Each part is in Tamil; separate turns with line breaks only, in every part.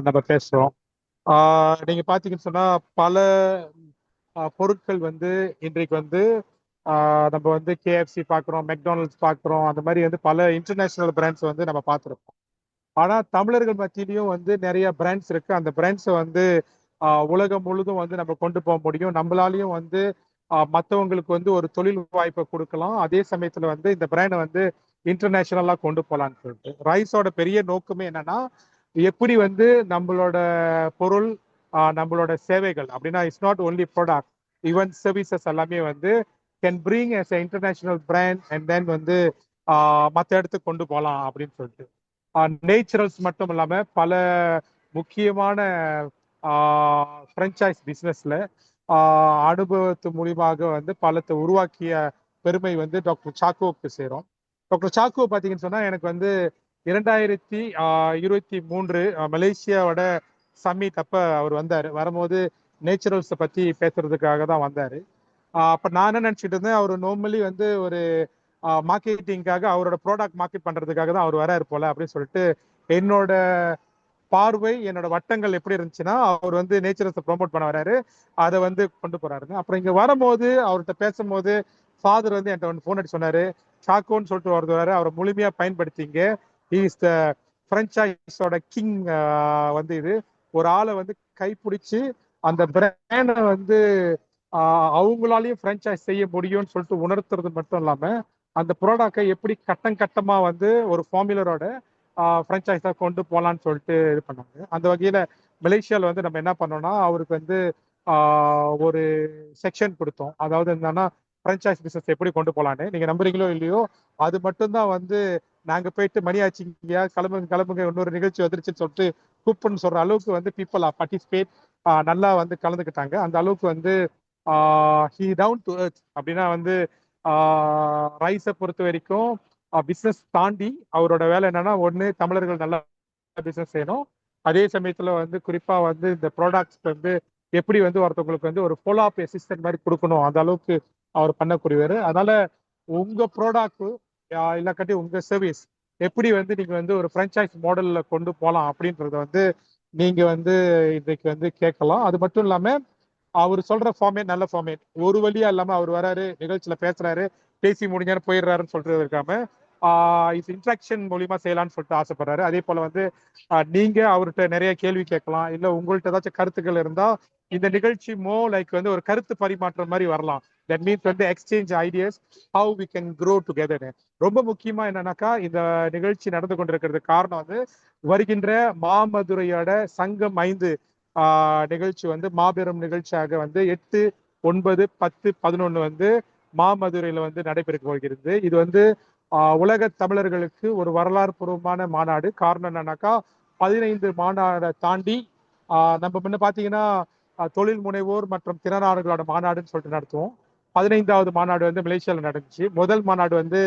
நம்ம பேசுறோம். நீங்க பாத்தீங்கன்னு சொன்னா பல பொருட்கள் வந்து இன்றைக்கு வந்து நம்ம வந்து கேஎஃப்சி பார்க்குறோம், மெக்டானல்ட்ஸ் பார்க்குறோம், அந்த மாதிரி வந்து பல இன்டர்நேஷனல் பிராண்ட்ஸ் வந்து நம்ம பார்த்துருப்போம். ஆனா தமிழர்கள் மத்தியிலையும் வந்து நிறைய பிராண்ட்ஸ் இருக்கு. அந்த பிராண்ட்ஸை வந்து உலகம் முழுதும் வந்து நம்ம கொண்டு போக முடியும். நம்மளாலையும் வந்து மற்றவங்களுக்கு வந்து ஒரு தொழில் வாய்ப்பை கொடுக்கலாம். அதே சமயத்துல வந்து இந்த பிராண்டை வந்து இன்டர்நேஷனலா கொண்டு போகலான்னு சொல்லிட்டு ரைஸோட பெரிய நோக்கமே என்னன்னா, எப்படி வந்து நம்மளோட பொருள், நம்மளோட சேவைகள் அப்படின்னா it's not only product, even services எல்லாமே வந்து can bring as international brand and then வந்து மற்ற இடத்துக்கு கொண்டு போகலாம் அப்படின்னு சொல்லிட்டு நேச்சுரல்ஸ் மட்டும் இல்லாம பல முக்கியமான ஃப்ரெஞ்சைஸ் பிஸ்னஸ்ல அனுபவத்து மூலியமாக வந்து பலத்தை உருவாக்கிய பெருமை வந்து டாக்டர் சாக்கோவுக்கு சேரும். டாக்டர் சாக்கோ பார்த்தீங்கன்னு சொன்னா எனக்கு வந்து 2023 மலேசியாவோட சம்மிட் அப்ப அவர் வந்தாரு. வரும்போது நேச்சுரல்ஸை பத்தி பேசுறதுக்காக தான் வந்தாரு. அப்ப நான் என்ன நினைச்சிட்டு இருந்தேன், அவர் நார்மலி வந்து ஒரு மார்க்கெட்டிங்காக அவரோட ப்ராடக்ட் மார்க்கெட் பண்றதுக்காக தான் அவர் வராரு போல அப்படின்னு சொல்லிட்டு என்னோட பார்வை, என்னோட வட்டங்கள் எப்படி இருந்துச்சுன்னா, அவர் வந்து நேச்சுரல்ஸை ப்ரொமோட் பண்ண வராரு, அதை வந்து கொண்டு போறாருங்க. அப்புறம் இங்க வரும்போது அவர்கிட்ட பேசும்போது ஃபாதர் வந்து என்கிட்ட வந்து ஃபோன் அடிச்சு சொன்னாரு, சாக்கோன்னு சொல்லிட்டு வருவாரு, அவரை முழுமையா பயன்படுத்திங்க. Is the பிரெஞ்சைஸோட king. வந்து இது ஒரு ஆளை வந்து கைப்பிடிச்சு அந்த பிராண்டை வந்து அவங்களாலையும் பிரெஞ்சைஸ் செய்ய முடியும்னு சொல்லிட்டு உணர்த்துறது மட்டும் இல்லாம அந்த ப்ராடக்டை எப்படி கட்டம் கட்டமா வந்து ஒரு ஃபார்முலரோட ஃப்ரெஞ்சைஸாக கொண்டு போகலான்னு சொல்லிட்டு இது பண்ணாங்க. அந்த வகையில் மலேசியாவில் வந்து நம்ம என்ன பண்ணோம்னா, அவருக்கு வந்து ஒரு செக்ஷன் கொடுத்தோம். அதாவது என்னன்னா, ஃப்ரெஞ்சைஸ் பிஸ்னஸ் எப்படி கொண்டு போகலான்னு. நீங்கள் நம்புறீங்களோ இல்லையோ, அது மட்டும்தான் வந்து நாங்கள் போயிட்டு மணி ஆச்சுங்கயா, கிளம்புங்க கிளம்புங்க, இன்னொரு நிகழ்ச்சி வந்துருச்சுன்னு சொல்லிட்டு கூப்பின்னு சொல்கிற அளவுக்கு வந்து பீப்புள் பார்ட்டிசிபேட் நல்லா வந்து கலந்துக்கிட்டாங்க. அந்த அளவுக்கு வந்து ஹி டவுன் டு எர்த் அப்படின்னா வந்து ரைஸை பொறுத்த வரைக்கும் பிஸ்னஸ் தாண்டி அவரோட வேலை என்னன்னா, ஒன்று தமிழர்கள் நல்லா பிஸ்னஸ் செய்யணும், அதே சமயத்துல வந்து குறிப்பா வந்து இந்த ப்ராடக்ட்ஸ் வந்து எப்படி வந்து ஒருத்தவங்களுக்கு வந்து ஒரு ஃபாலோ அப் அசிஸ்டன்ட் மாதிரி கொடுக்கணும், அந்த அளவுக்கு அவர் பண்ணக்கூடியவர். அதனால உங்க ப்ராடக்ட் இல்லாட்டி உங்க சர்வீஸ் எப்படி வந்து நீங்க வந்து ஒரு ஃப்ரான்ச்சைஸ் மாடல்ல கொண்டு போகலாம் அப்படின்றத வந்து நீங்க வந்து இன்னைக்கு வந்து கேட்கலாம். அது மட்டும் இல்லாம அவர் சொல்ற ஃபார்மேட் நல்ல ஃபார்மேட், ஒரு வழியா இல்லாம அவர் வராரு, நிகழ்ச்சியில பேசுறாரு, பேசி முடிஞ்சாரு போயிடுறாருன்னு சொல்றது இருக்காம இன்ட்ராக்ஷன் மூலியமா செய்யலாம்னு சொல்லிட்டு ஆசைப்படுறாரு. அதே போல வந்து நீங்க அவர்கிட்ட நிறைய கேள்வி கேட்கலாம், இல்ல உங்கள்ட்ட ஏதாச்சும் கருத்துக்கள் இருந்தா இந்த நிகழ்ச்சி லைக் வந்து ஒரு கருத்து பரிமாற்றம் மாதிரி வரலாம். தட் மீன்ஸ் வந்து exchange ideas, how we can grow together. ரொம்ப முக்கியமா என்னன்னாக்கா, இந்த நிகழ்ச்சி நடந்து கொண்டிருக்கிறது காரணம் வந்து வருகின்ற மாமதுரையோட சங்கம் 5 நிகழ்ச்சி வந்து மாபெரும் நிகழ்ச்சியாக வந்து 8, 9, 10, 11 வந்து மாமதுரையில வந்து நடைபெற போகிறது. இது வந்து உலக தமிழர்களுக்கு ஒரு வரலாறு பூர்வமான மாநாடு. காரணம் என்னன்னாக்கா, 15 மாநாடை தாண்டி நம்ம முன்ன பாத்தீங்கன்னா தொழில் முனைவோர் மற்றும் திறனாளர்களோட மாநாடுன்னு சொல்லிட்டு நடத்துவோம். 15வது மாநாடு வந்து மலேசியாவில் நடந்துச்சு. முதல் மாநாடு வந்து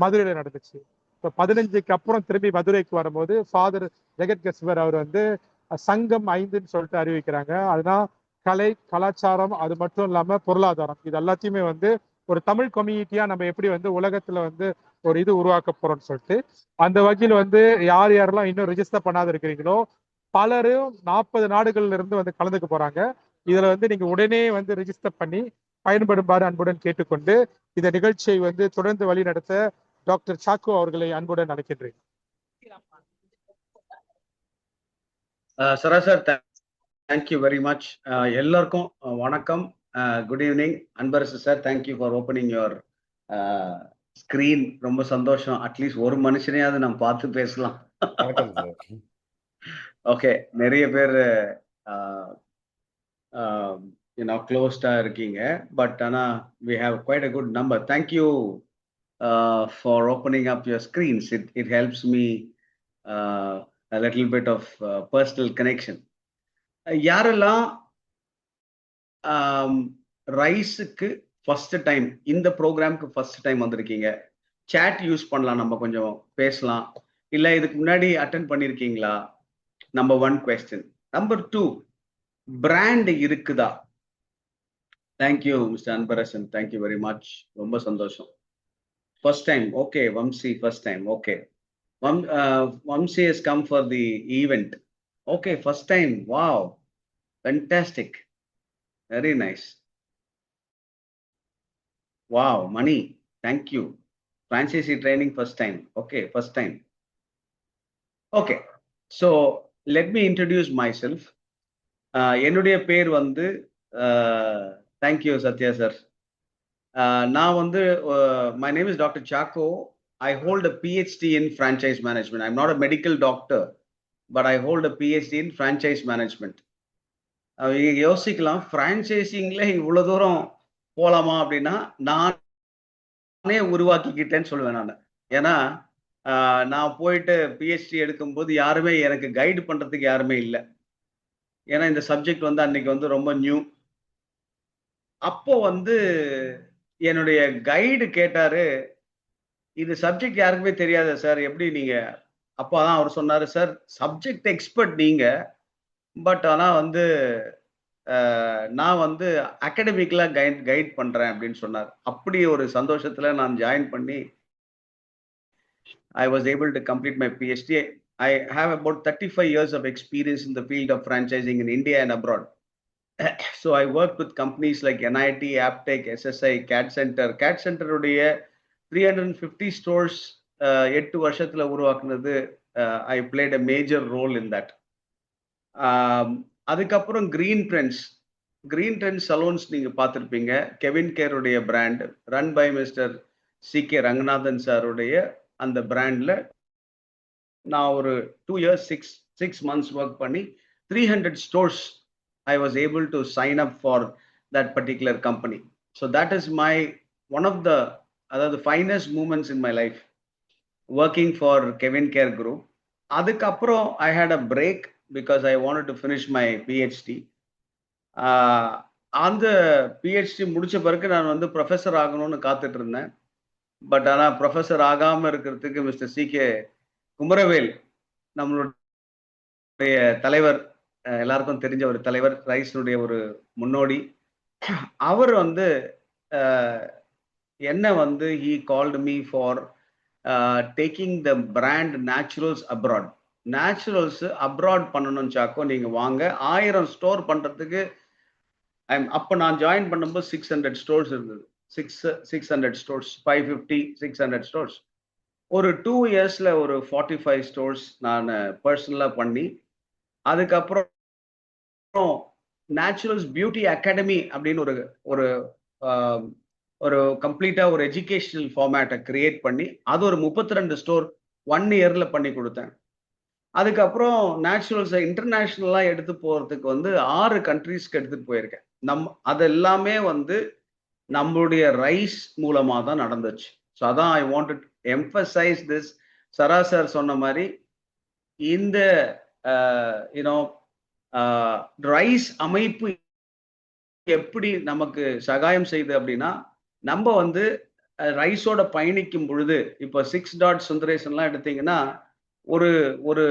மதுரையில நடந்துச்சு. இப்போ 15க்கு அப்புறம் திரும்பி மதுரைக்கு வரும்போது ஃபாதர் ஜெகத் கஸ்வர் அவர் வந்து சங்கம் 5ன்னு சொல்லிட்டு அறிவிக்கிறாங்க. அதுதான் கலை, கலாச்சாரம், அது மட்டும் இல்லாம பொருளாதாரம், இது எல்லாத்தையுமே வந்து ஒரு தமிழ் கம்யூனிட்டியா நம்ம எப்படி வந்து உலகத்துல வந்து ஒரு இது உருவாக்க போறோம்னு சொல்லிட்டு அந்த வகையில் வந்து யார் யாரெல்லாம் இன்னும் ரெஜிஸ்டர் பண்ணாத இருக்கிறீங்களோ பலரும் 40 நாடுகள்ல இருந்து வந்து கலந்துக்க போறாங்க. இதுல வந்து நீங்க உடனே வந்து ரெஜிஸ்டர் பண்ணி பயன்படுமாறு அன்புடன் கேட்டுக்கொண்டு இந்த நிகழ்ச்சியை வந்து தொடர்ந்து வழி நடத்த டாக்டர் சாக்கோ அவர்களை அன்புடன் அழைக்கின்றேன்.
சரா சார், தேங்க்யூ வெரி மச். எல்லாருக்கும் வணக்கம், good evening. Anbarasu sir, thank you for opening your screen. ரொம்ப சந்தோஷம். அட்லீஸ்ட் ஒரு மனுஷனையாவது நம்ம பார்த்து பேசலாம். ஓகே, நிறைய பேர் க்ளோஸ்டா இருக்கீங்க, பட் ஆனா we have quite a good number. Thank you for opening up your screens. It helps me a little bit of personal connection. யாரெல்லாம் ரைஸுக்கு ஃபர்ஸ்ட் டைம், இந்த ப்ரோக்ராம்க்கு ஃபர்ஸ்ட் டைம் வந்திருக்கீங்க, சேட் யூஸ் பண்ணலாம், நம்ம கொஞ்சம் பேசலாம். இல்லை இதுக்கு முன்னாடி அட்டென்ட் பண்ணியிருக்கீங்களா? Number 1 question. நம்பர் 2, பிராண்ட் இருக்குதா? Thank you mister Anbarasan, thank you very much, ரொம்ப சந்தோஷம். First time, okay. Vamsi first time, okay. Vamsi has come for the event. Okay, first time. Wow. Fantastic. Very nice. Wow, Mani. Thank you. Franchisee training first time. Okay, first time. Okay. So let me introduce myself. என்னுடைய பேர் வந்து தேங்க்யூ சத்யா சார். நான் வந்து my name is Dr. Chaco. I hold a PhD in franchise management. I'm not a medical doctor, but I hold a PhD in franchise management. நீங்க யோசிக்கலாம், பிரான்ச்சைசிங்ல இவ்வளவு தூரம் போலாமா அப்படின்னா, நானே உருவாக்கிக்கிட்டேன்னு சொல்லுவேன் நான். ஏன்னா நான் போயிட்டு பிஹெச்டி எடுக்கும்போது யாருமே எனக்கு கைடு பண்றதுக்கு யாருமே இல்லை. ஏன்னா இந்த சப்ஜெக்ட் வந்து அன்னைக்கு வந்து ரொம்ப நியூ. அப்போ வந்து என்னுடைய கைடு கேட்டாரு, இது சப்ஜெக்ட் யாருக்குமே தெரியாது சார், எப்படி நீங்க? அப்பதான் அவர் சொன்னாரு, சார் சப்ஜெக்ட் எக்ஸ்பர்ட் நீங்க, பட் ஆனா வந்து நான் வந்து அகாடமிக்ல கைட் பண்றேன் அப்படின்னு சொன்னார். அப்படி ஒரு சந்தோஷத்துல நான் ஜாயின் பண்ணி I was able to complete my PhD. I have about 35 years of experience in the field of franchising in India and abroad. So I worked with companies like NIT, Aptech, SSI, CAD Center. CAD Center உடைய 350 stores 8 வருஷத்துல உருவாக்குனது. I played a major role in that. அதுக்கப்புறம் கிரீன் ட்ரெண்ட்ஸ் சலூன்ஸ் நீங்க பார்த்துருப்பீங்க. கெவின் கேருடைய brand run by mister CK Ranganathan சாருடைய அந்த பிராண்ட்ல நான் ஒரு 2 years 6 months ஒர்க் பண்ணி 300 stores I was able to sign up for that particular company. So that is my one of the finest moments in my life working for Kevin Care Group. அதுக்கப்புறம் I had a break because I wanted to finish my PhD. அந்த PhD முடிச்ச பிறகு நான் வந்து ப்ரொஃபஸர் ஆகணும்னு காத்துட்டு இருந்தேன். பட் ஆனா ப்ரொஃபஸர் ஆகாம இருக்கிறதுக்கு மிஸ்டர் CK குமரவேல், நம்மளுடைய தலைவர், எல்லாருக்கும் தெரிஞ்ச ஒரு தலைவர், ரைஸ்னுடைய ஒரு முன்னோடி, அவர் வந்து என்ன வந்து he called me for taking the brand Naturals abroad. Naturals abroad பண்ணணும் சாக்கோ, நீங்க வாங்க. 1000 ஸ்டோர் பண்றதுக்கு அப்ப நான் ஜாயின் பண்ணும்போது 600 ஸ்டோர்ஸ் இருந்தது. 600 ஸ்டோர்ஸ், 550 600 ஸ்டோர்ஸ். ஒரு 2 இயர்ஸ்ல ஒரு 45 ஸ்டோர்ஸ் நான் பர்சனலா பண்ணி, அதுக்கப்புறம் நேச்சுரல்ஸ் பியூட்டி அகாடமி அப்படின்னு ஒரு ஒரு கம்ப்ளீட்டா ஒரு எஜுகேஷனல் ஃபார்மேட்டை கிரியேட் பண்ணி அது ஒரு 32 ஸ்டோர் 1 இயர்ல பண்ணி கொடுத்தேன். அதுக்கப்புறம் நேச்சுரல்ஸை இன்டர்நேஷனலா எடுத்து போறதுக்கு வந்து 6 கண்ட்ரீஸ்க்கு எடுத்துட்டு போயிருக்கேன். அது எல்லாமே வந்து நம்மளுடைய ரைஸ் மூலமா தான் நடந்துச்சு. ஸோ அதான் ஐ want to emphasise this. Sara sir சொன்ன மாதிரி இந்த ரைஸ் அமைப்பு எப்படி நமக்கு சகாயம் செய்யுது அப்படின்னா, நம்ம வந்து ரைஸோட பயணிக்கும் பொழுது, இப்போ 6 டாட் சுந்தரேசன்லாம் எடுத்தீங்கன்னா, ஒரு ஒரு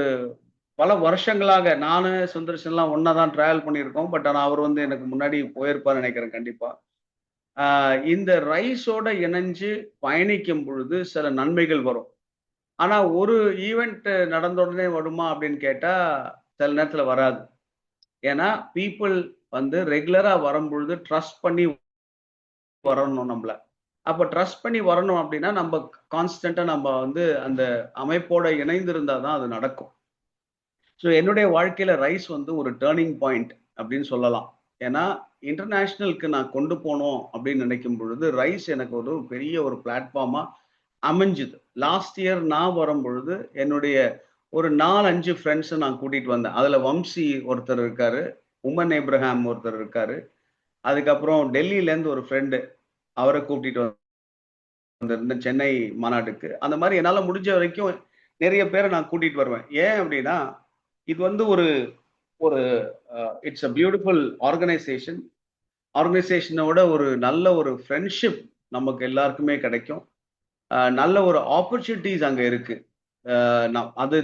பல வருஷங்களாக நானு சுந்தரேசன்லாம் ஒன்னா தான் டிராவல் பண்ணியிருக்கோம். பட் ஆனால் அவர் வந்து எனக்கு முன்னாடி போயிருப்பான்னு நினைக்கிறேன் கண்டிப்பா. இந்த ரைஸோட இணைஞ்சு பயணிக்கும் பொழுது சில நன்மைகள் வரும். ஆனா ஒரு ஈவெண்ட் நடந்த உடனே வருமா அப்படின்னு கேட்டா சில நேரத்துல வராது. ஏன்னா பீப்புள் வந்து ரெகுலரா வரும்பொழுது ட்ரஸ்ட் பண்ணி வரணும் நம்மள. அப்ப ட்ரஸ்ட் பண்ணி வரணும் அப்படின்னா நம்ம கான்ஸ்டன்டா நம்ம வந்து அந்த அமைப்போட இணைந்திருந்தா தான் அது நடக்கும். ஸோ என்னுடைய வாழ்க்கையில ரைஸ் வந்து ஒரு டேர்னிங் பாயிண்ட் அப்படின்னு சொல்லலாம். ஏன்னா இன்டர்நேஷனலுக்கு நான் கொண்டு போனோம் அப்படின்னு நினைக்கும் பொழுது ரைஸ் எனக்கு ஒரு பெரிய ஒரு பிளாட்ஃபார்மா அமைஞ்சுது. லாஸ்ட் இயர் நான் வரும் பொழுது என்னுடைய ஒரு 4-5 ஃப்ரெண்ட்ஸை நான் கூட்டிட்டு வந்தேன். அதுல வம்சி ஒருத்தர் இருக்காரு, உமன் ஏப்ரஹாம் ஒருத்தர் இருக்காரு, அதுக்கப்புறம் டெல்லியிலேருந்து ஒரு ஃப்ரெண்டு, அவரை கூப்பிட்டு வந்திருந்தேன் சென்னை மாநாட்டுக்கு. அந்த மாதிரி என்னால் முடிஞ்ச வரைக்கும் நிறைய பேரை நான் கூட்டிட்டு வருவேன். ஏன் அப்படின்னா இது வந்து ஒரு ஒரு இட்ஸ் அ பியூட்டிஃபுல் ஆர்கனைசேஷனோட ஒரு நல்ல ஒரு ஃப்ரெண்ட்ஷிப் நமக்கு எல்லாருக்குமே கிடைக்கும். நல்ல ஒரு ஆப்பர்ச்சுனிட்டிஸ் அங்கே இருக்கு. அது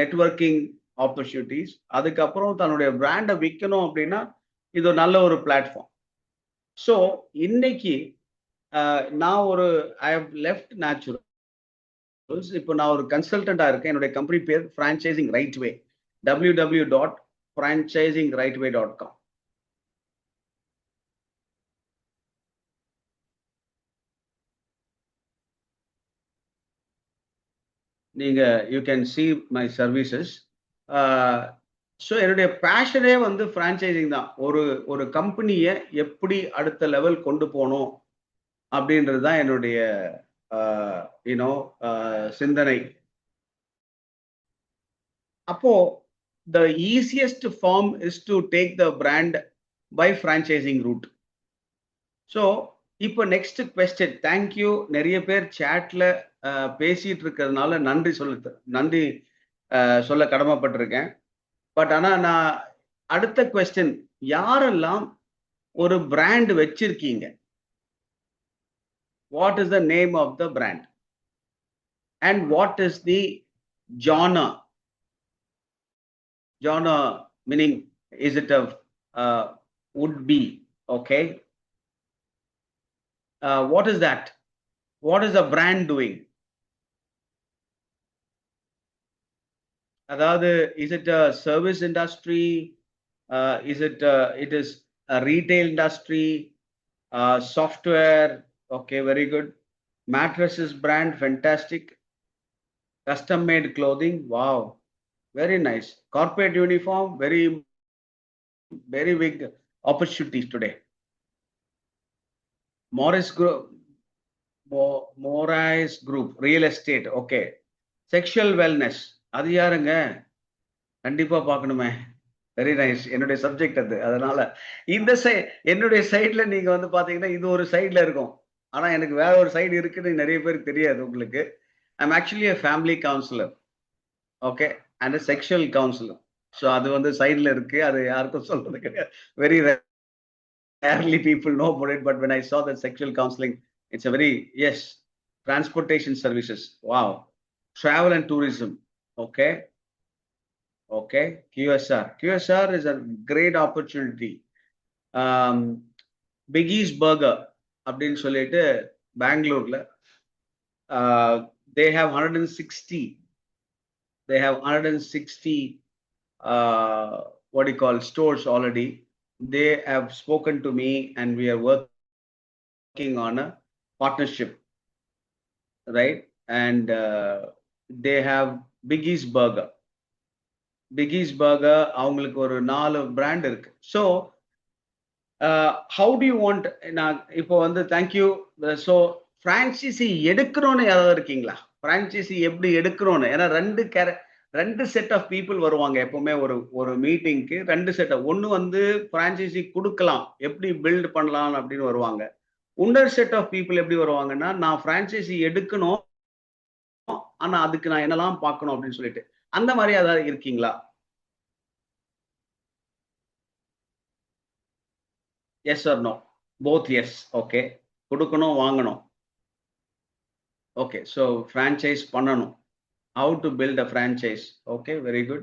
நெட்வொர்க்கிங் ஆப்பர்ச்சுனிட்டிஸ். அதுக்கப்புறம் தன்னுடைய பிராண்டை விற்கணும் அப்படின்னா இது ஒரு நல்ல ஒரு பிளாட்ஃபார்ம். ஸோ இன்னைக்கு நான் ஒரு ஐ ஹவ் லெஃப்ட் நேச்சுரல்ஸ். இப்போ நான் ஒரு கன்சல்டண்டா இருக்கேன். என்னுடைய கம்பெனி பேர் franchising right way. www.franchisingrightway.com. you can see my services. So என்னுடைய பேஷனே வந்து ஃப்ரான்ச்சைசிங் தான். ஒரு கம்பெனியை எப்படி அடுத்த லெவல் கொண்டு போகணும் அப்படின்றது தான் என்னுடைய சிந்தனை. அப்போ the easiest form is to take the brand by franchising route. So இப்போ நெக்ஸ்ட் கொஸ்டின். தேங்க்யூ. நிறைய பேர் சேட்ல பேசிட்டு இருக்கிறதுனால நன்றி சொல்ல கடமைப்பட்டிருக்கேன். பட் ஆனா நான் அடுத்த கொஸ்டின், யாரெல்லாம் ஒரு பிராண்ட் வச்சிருக்கீங்க? What is the name of the brand and what is the genre meaning, is it a would be? Okay, what is that? What is the brand doing? அதாவது, is it a service industry? It is a retail industry? Software? Okay, very good. Mattresses brand, fantastic. Custom made clothing, wow, very nice. Corporate uniform, very big opportunities today. Morris Group, real estate, okay. Sexual wellness, அது யாருங்க? கண்டிப்பா பார்க்கணுமே. Very nice. என்னுடைய சப்ஜெக்ட் அது. அதனால இந்த என்னுடைய சைட்ல நீங்க வந்து பாத்தீங்கன்னா இது ஒரு சைட்ல இருக்கும். ஆனா எனக்கு வேற ஒரு சைடு இருக்குன்னு நிறைய பேருக்கு தெரியாது உங்களுக்கு. I'm actually a family counselor, okay, and a sexual counselor. So அது வந்து சைட்ல இருக்கு. அது யாருக்கும் சொல்றது கிடையாது. Very rarely people know about it, but when I saw the sexual counseling, it's a very, yes, transportation services, wow, travel and tourism, okay, QSR is a great opportunity. Biggie's Burger அப்படின்னு சொல்லிட்டு பெங்களூர்ல they have 160 what do you call stores already. They have spoken to me and we are working on a partnership, right? And they have Biggie's Burger அவங்களுக்கு ஒரு 4 பிராண்ட் இருக்கு. So how do you want, நான் இப்போ வந்து தேங்க்யூ. ஸோ ஃப்ரான்ச்சைசி எடுக்கணும்னு யாராவது இருக்கீங்களா? ஃப்ரான்ச்சைசி எப்படி எடுக்கணும்னு? ஏன்னா ரெண்டு செட் ஆஃப் பீப்புள் வருவாங்க எப்பவுமே ஒரு மீட்டிங்க்கு. 2 செட். ஒன்று வந்து ஃப்ரான்ச்சைசி கொடுக்கலாம், எப்படி பில்ட் பண்ணலாம் அப்படின்னு வருவாங்க. இன்னொரு செட் ஆஃப் பீப்புள் எப்படி வருவாங்கன்னா, நான் ஃப்ரான்ச்சைசி எடுக்கணும், ஆனா அதுக்கு நான் என்னெல்லாம் பார்க்கணும் அப்படின்னு சொல்லிட்டு. அந்த மாதிரி ஏதாவது இருக்கீங்களா? Yes or no? Both yes. Okay. கொடுக்கணும், வாங்கணும். ஓகே. ஸோ ஃப்ரான்ச்சைஸ் பண்ணணும். How to build a franchise? Okay, very good.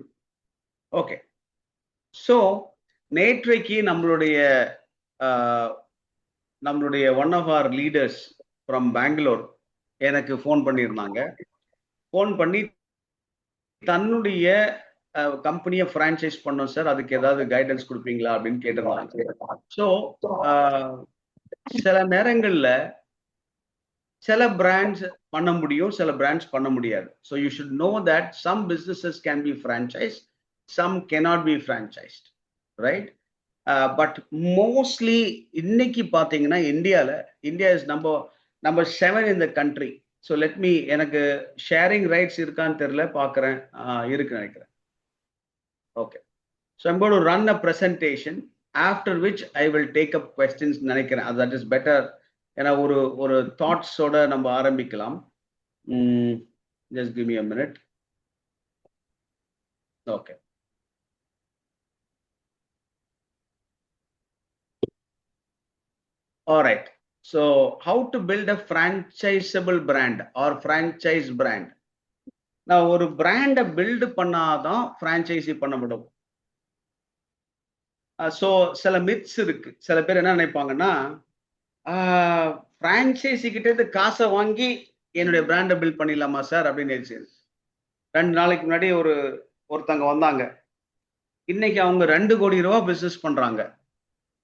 Okay. So நேற்றைக்கு நம்மளுடைய one of our leaders from Bangalore எனக்கு ஃபோன் பண்ணியிருந்தாங்க. ஃபோன் பண்ணி தன்னுடைய கம்பெனியை ஃப்ரான்ச்சைஸ் பண்ணோம் சார், அதுக்கு ஏதாவது கைடன்ஸ் கொடுப்பீங்களா அப்படின்னு கேட்டிருந்தாங்க. ஸோ சில நேரங்கள்ல சில பிராண்ட்ஸ் பண்ண முடியும், சில பிராண்ட்ஸ் பண்ண முடியாது. So you should know that some businesses can be franchise, some cannot be franchised, right? But mostly இன்னைக்கு பார்த்தீங்கன்னா India is number 7 in the country. So எனக்கு ஷேரிங் ரைட்ஸ் இருக்கான்னு தெரியல, பார்க்குறேன். இருக்குன்னு நினைக்கிறேன். Okay. So I'm going to run a presentation after which I will take up questions நினைக்கிறேன். That is better. ஏன்னா ஒரு தாட்ஸோட நம்ம ஆரம்பிக்கலாம். Just give me a minute. Okay. Alright. So how to build a franchisable brand or franchise brand? நான் ஒரு பிராண்டை பில்டு பண்ணாதான் ஃப்ரான்ச்சைசி பண்ண முடியும். ஸோ சில மித்ஸ் இருக்கு. சில பேர் என்ன நினைப்பாங்கன்னா, ஃப்ரான்ச்சைசி கிட்ட இருந்து காசை வாங்கி என்னுடைய பிராண்டை பில்ட் பண்ணிடலாமா சார் அப்படின்னு. 2 நாளைக்கு முன்னாடி ஒருத்தங்க வந்தாங்க. இன்னைக்கு அவங்க 2 கோடி ரூபாய் பிசினஸ் பண்றாங்க.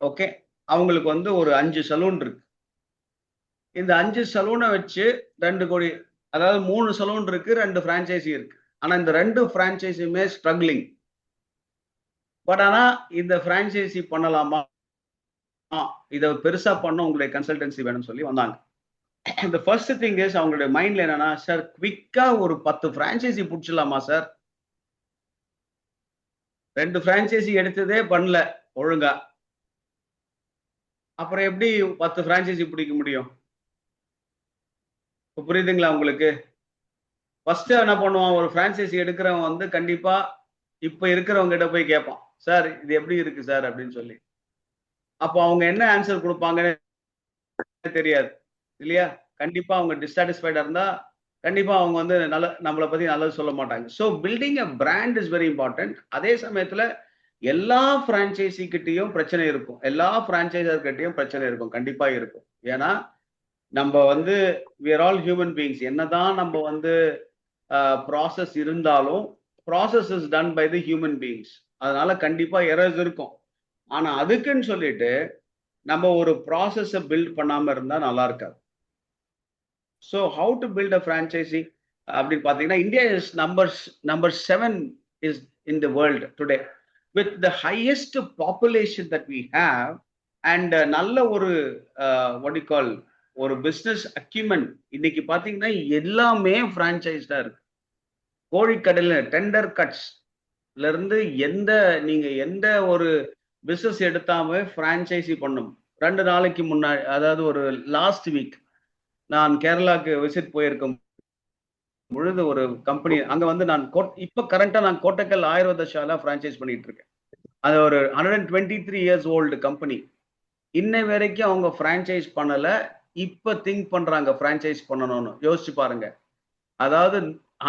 ஓகே, அவங்களுக்கு வந்து ஒரு 5 சலூன் இருக்கு. இந்த 5 சலூனை வச்சு 2 கோடி, அதாவது 3 சலூன் இருக்கு, 2 பிரான்ச்சைசி இருக்கு. ஆனா இந்த 2 பிரான்ச்சைசியுமே ஸ்ட்ரகிளிங். பட் ஆனா இந்த பிரான்ச்சைசி பண்ணலாமா, இதை பெருசா பண்ண உங்களுடைய கன்சல்டன்சி வேணும்னு சொல்லி வந்தாங்க. இந்த ஃபர்ஸ்ட் திங் இஸ் அவங்களுடைய மைண்ட்ல என்னன்னா, சார் குவிக்கா ஒரு 10 பிரான்ச்சைசி பிடிச்சிடலாமா சார்? 2 பிரான்ச்சைசி எடுத்ததே பண்ணல ஒழுங்கா, அப்புறம் எப்படி 10 பிரான்ச்சைசி பிடிக்க முடியும்? புரியுதுங்களா உங்களுக்கு? ஃபர்ஸ்ட் என்ன பண்ணுவான், ஒரு பிரான்ச்சைசி எடுக்கிறவன் வந்து கண்டிப்பா இப்ப இருக்கிறவங்க கிட்ட போய் கேட்பான், சார் இது எப்படி இருக்கு சார் அப்படின்னு சொல்லி. அப்போ அவங்க என்ன ஆன்சர் கொடுப்பாங்கன்னு தெரியாது இல்லையா? கண்டிப்பா அவங்க டிஸ்சாட்டிஸ்ஃபைடா இருந்தா கண்டிப்பா அவங்க வந்து நம்மளை பத்தி நல்லது சொல்ல மாட்டாங்க. So building a brand is very important. அதே சமயத்துல எல்லா பிரான்ச்சைசி கிட்டையும் பிரச்சனை இருக்கும், எல்லா பிரான்ச்சைசர் கிட்டையும் பிரச்சனை இருக்கும், கண்டிப்பா இருக்கும். ஏன்னா நம்ம வந்து we are all human beings. என்னதான் நம்ம வந்து ப்ராசஸ் இருந்தாலும் process is done by the human beings. அதனால கண்டிப்பா எரர்ஸ் இருக்கும். ஆனா அதுக்குன்னு சொல்லிட்டு நம்ம ஒரு ப்ராசஸை பில்ட் பண்ணாம இருந்தா நல்லா இருக்காது. So how to build a franchisee அப்படின்னு பார்த்தீங்கன்னா, India is number 7 is in the world today with the highest population that we have. And நல்ல ஒரு வாட் யூ கால் ஒரு பிஸ்னஸ் அக்யூமெண்ட். இன்னைக்கு பார்த்தீங்கன்னா எல்லாமே ஃப்ரான்ச்சைஸ்டா இருக்கு. கோழிக்கடையில் டெண்டர் கட்ஸ்ல இருந்து நீங்க எந்த ஒரு பிசினஸ் எடுத்தாமே ஃப்ரான்ச்சைசி பண்ணும். 2 நாளைக்கு முன்னாடி, அதாவது ஒரு லாஸ்ட் வீக் நான் கேரளாக்கு விசிட் போயிருக்கும் பொழுது ஒரு கம்பெனி அங்க வந்து நான் இப்ப கரண்டா நான் கோட்டக்கல் ஆயுர்வேதசாலா பிரான்ச்சைஸ் பண்ணிட்டு இருக்கேன். அது ஒரு 123 இயர்ஸ் ஓல்டு கம்பெனி. இன்னை வரைக்கும் அவங்க பிரான்ச்சைஸ் பண்ணல. இப்ப திங்க் பண்றாங்க பிரான்ச்சைஸ் பண்ணணும்னு. யோசிச்சு பாருங்க. அதாவது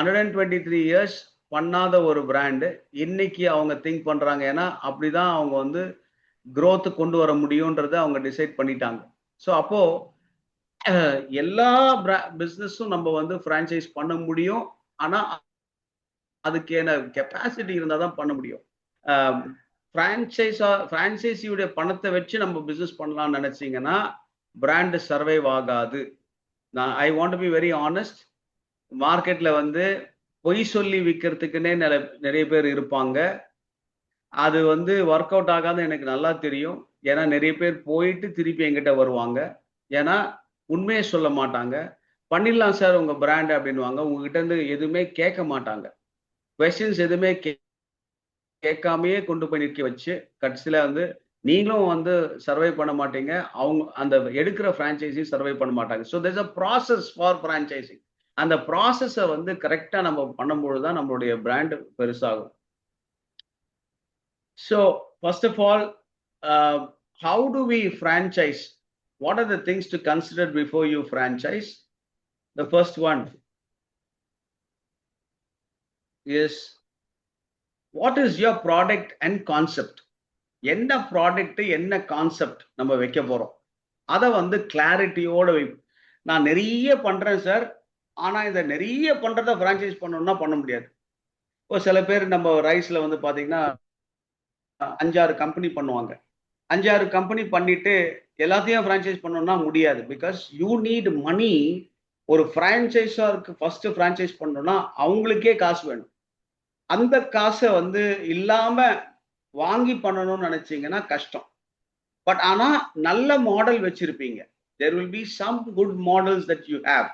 123 இயர்ஸ் பண்ணாத ஒரு பிராண்டு இன்னைக்கு அவங்க திங்க் பண்றாங்க. ஏன்னா அப்படிதான் அவங்க வந்து growth கொண்டு வர முடியும்ன்றதை அவங்க டிசைட் பண்ணிட்டாங்க. ஸோ அப்போ எல்லா பிசினஸும் நம்ம வந்து பிரான்ச்சைஸ் பண்ண முடியும். ஆனா அதுக்கான கெப்பாசிட்டி இருந்தா தான் பண்ண முடியும். பிரான்ச்சைசியுடைய பணத்தை வச்சு நம்ம பிசினஸ் பண்ணலாம்னு நினைச்சீங்கன்னா பிராண்ட் சர்வைவ் ஆகாது. ஐ want to be very honest. மார்க்கெட்ல வந்து பொய் சொல்லி விற்கிறதுக்குன்னே நிறைய பேர் இருப்பாங்க. அது வந்து ஒர்க் அவுட் ஆகாது எனக்கு நல்லா தெரியும். ஏன்னா நிறைய பேர் போயிட்டு திருப்பி என்கிட்ட வருவாங்க. ஏன்னா உண்மையை சொல்ல மாட்டாங்க. பண்ணிடலாம் சார் உங்க பிராண்ட் அப்படின்வாங்க. உங்ககிட்ட இருந்து எதுவுமே கேட்க மாட்டாங்க. கொஸ்டின்ஸ் எதுவுமே கேட்காமையே கொண்டு போய் நிற்க வச்சு கடைசியில வந்து நீங்களும் வந்து சர்வை பண்ண மாட்டீங்க, அவங்க அந்த எடுக்கிற பிரான்ச்சைசி சர்வை பண்ண மாட்டாங்க. So there's a process for franchising. அந்த ப்ராசஸை வந்து கரெக்டா நம்ம பண்ணும்போது தான் நம்மளுடைய பிராண்ட் பெருசாகும். So first of all, how do we franchise? What are the things to consider before you franchise? The first one is, what is your product and concept? என்ன ப்ராடக்ட் என்ன கான்செப்ட் நம்ம வைக்க போறோம், அதை வந்து கிளாரிட்டியோட நான் நிறைய பண்றேன் சார், ஆனா இதை நிறைய பண்றதை பிரான்ச்சைஸ் பண்ணணும்னா பண்ண முடியாது. இப்போ சில பேர் நம்ம ரைஸ்ல வந்து பாத்தீங்கன்னா 5-6 கம்பெனி பண்ணுவாங்க. 5-6 கம்பெனி பண்ணிட்டு எல்லாத்தையும் பிரான்ச்சைஸ் பண்ணணும்னா முடியாது. Because you need money. ஒரு பிரான்ச்சைஸருக்கு ஃபர்ஸ்ட் பிரான்ச்சைஸ் பண்ணணும்னா அவங்களுக்கே காசு வேணும். அந்த காசை வந்து இல்லாம வாங்கி பண்ணணும்னு நினைச்சீங்கன்னா கஷ்டம். பட் ஆனா நல்ல மாடல் வச்சிருப்பீங்க. there will be some good models that you have.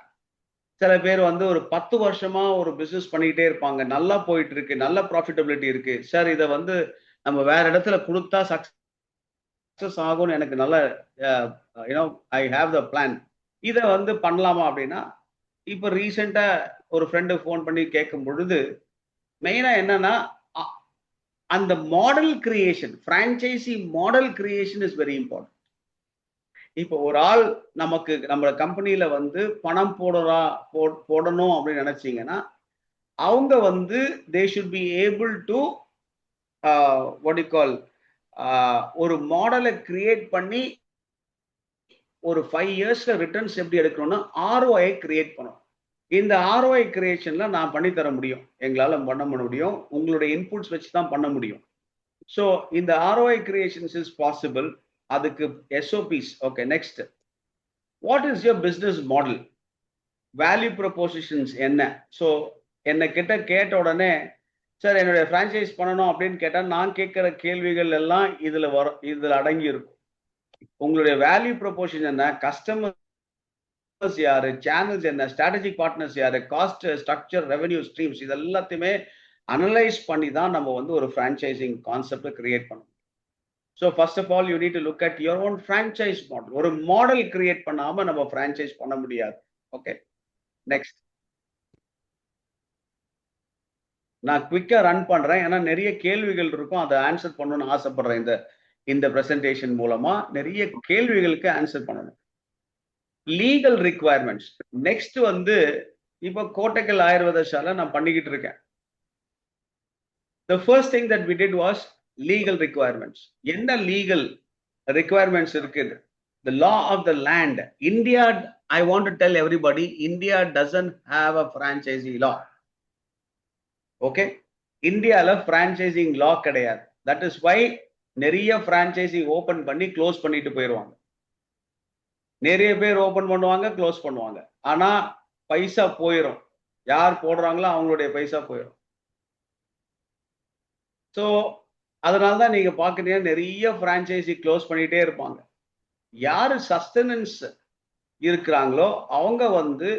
சில பேர் வந்து ஒரு 10 வருஷமா ஒரு பிசினஸ் பண்ணிக்கிட்டே இருப்பாங்க, நல்லா போயிட்டு இருக்கு, நல்ல ப்ராஃபிட்டபிலிட்டி இருக்கு. சார் இதை வந்து நம்ம வேற இடத்துல கொடுத்தா சக்சஸ் ஆகும்னு எனக்கு நல்ல ஐ ஹாவ் த பிளான், இதை வந்து பண்ணலாமா அப்படின்னா, இப்போ ரீசெண்டா ஒரு ஃப்ரெண்டு ஃபோன் பண்ணி கேட்கும் பொழுது மெயினா என்னன்னா, அந்த model creation, franchisee model creation is very important. இப்போ ஒரு ஆள் நமக்கு நம்ம கம்பெனியில வந்து பணம் போடணும் அப்படின்னு நினைச்சீங்கன்னா அவங்க வந்து they should be able to what you call ஒரு மாடலை கிரியேட் பண்ணி ஒரு 5 இயர்ஸ்ல ரிட்டர்ன்ஸ் எப்படி எடுக்கணும்னா ROI கிரியேட் பண்ணணும். இந்த ROI கிரியேஷன்ல நான் பண்ணி தர முடியும், எங்களால பண்ண முடியும். உங்களுடைய இன்புட்ஸ் வச்சு தான் பண்ண முடியும். ஸோ இந்த ROI கிரியேஷன்ஸ் இஸ் பாசிபிள். அதுக்கு SOPs. Okay, next, what is your business model? Value propositions என்ன? ஸோ என்னை கிட்ட கேட்ட உடனே, சார் என்னுடைய ஃப்ரான்ச்சைஸ் பண்ணணும் அப்படின்னு கேட்டால் நான் கேட்குற கேள்விகள் எல்லாம் இதில் அடங்கி இருக்கும். உங்களுடைய வேல்யூ ப்ரொபோசிஷன் என்ன, கஸ்டமர்ஸ் யாரு, சேனல்ஸ் என்ன, ஸ்ட்ராட்டஜிக் பார்ட்னர்ஸ் யாரு, காஸ்ட் ஸ்ட்ரக்சர், ரெவென்யூ ஸ்ட்ரீம்ஸ், இது எல்லாத்தையுமே அனலைஸ் பண்ணி தான் நம்ம வந்து ஒரு ஃப்ரான்ச்சைசிங் கான்செப்டை கிரியேட் பண்ணணும். So first of all you need to look at your own franchise model. ஒரு மாடல் கிரியேட் பண்ணாம நம்ம ஃப்ரான்ச்சைஸ் பண்ண முடியாது. Okay, next. நான் குவிக்கா ரன் பண்றேன், ஏன்னா நிறைய கேள்விகள் இருக்கும், அதை ஆன்சர் பண்ணணும்னு ஆசைப்படுறேன். இந்த பிரசன்டேஷன் மூலமா நிறைய கேள்விகளுக்கு ஆன்சர் பண்ணணும். Legal requirements. நெக்ஸ்ட் வந்து இப்போ கோட்டக்கல் ஆயுர்வேதசாலை நான் பண்ணிக்கிட்டு இருக்கேன். The first thing that we did was legal requirements. என்ன legal requirements இருக்குது? The law of the land. India, I want to tell everybody, India doesn't have a franchisee law. Okay? இந்தியால franchising law கிடையாது. That is why நிறைய franchisee ஓபன் பண்ணி க்ளோஸ் பண்ணிட்டு போயிடுவாங்க. நிறைய பேர் ஓபன் பண்ணுவாங்க, க்ளோஸ் பண்ணுவாங்க. ஆனா பைசா போயிடும். யார் போடுறாங்களோ அவங்களுடைய பைசா போயிடும். ஸோ அதனால தான் நீங்க பாக்குறீங்க நிறைய பிரான்ச்சைசி க்ளோஸ் பண்ணிட்டே இருப்பாங்க. யாரு சஸ்டனன்ஸ் இருக்கிறாங்களோ அவங்க வந்து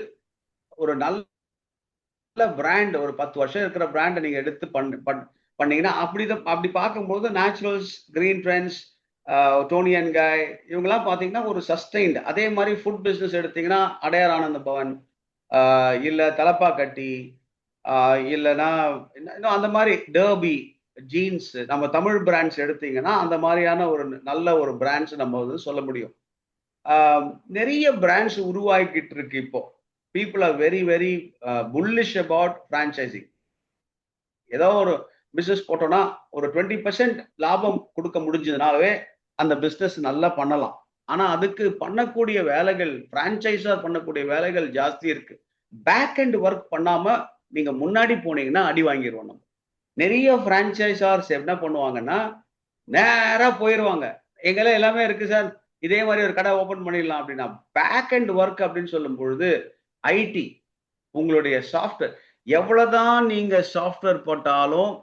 ஒரு நல்ல பிராண்ட், ஒரு 10 வருஷம் இருக்கிற பிராண்டை நீங்க எடுத்து பண்ணீங்கன்னா அப்படி பார்க்கும்போது Naturals, Green Trends, Toni and Guy, இவங்கெல்லாம் பார்த்தீங்கன்னா ஒரு சஸ்டைன்டு. அதே மாதிரி ஃபுட் பிஸ்னஸ் எடுத்தீங்கன்னா அடையார் ஆனந்த பவன், இல்லை தலப்பா கட்டி, இல்லைன்னா இன்னும் அந்த மாதிரி டர்பி ஜீன்ஸ், நம்ம தமிழ் பிராண்ட்ஸ் எடுத்தீங்கன்னா அந்த மாதிரியான ஒரு நல்ல ஒரு பிராண்ட்ஸ் நம்ம வந்து சொல்ல முடியும். நிறைய பிராண்ட்ஸ் உருவாக்கிட்டு இருக்கு இப்போ. People are very very bullish about franchising. ஏதோ ஒரு பிஸ்னஸ் போட்டோம்னா ஒரு 20% லாபம் கொடுக்க முடிஞ்சதுனாவே அந்த பிஸ்னஸ் நல்லா பண்ணலாம். ஆனா அதுக்கு பண்ணக்கூடிய வேலைகள், பிரான்ச்சைஸா பண்ணக்கூடிய வேலைகள் ஜாஸ்தி இருக்கு. பேக் அண்ட் ஒர்க் பண்ணாம நீங்க முன்னாடி போனீங்கன்னா அடி வாங்கிடுவோம். நம்ம நிறைய பிரான்ச்சைசார்ஸ் என்ன பண்ணுவாங்கன்னா நேரா போயிடுவாங்க, எங்கெல்லாம் எல்லாமே இருக்கு சார், இதே மாதிரி ஒரு கடை ஓபன் பண்ணிடலாம் அப்படின்னா. பேக் அண்ட் ஒர்க் அப்படின்னு சொல்லும் பொழுது ஐடி, உங்களுடைய சாஃப்ட்வேர், எவ்வளவுதான் நீங்க சாஃப்ட்வேர் போட்டாலும்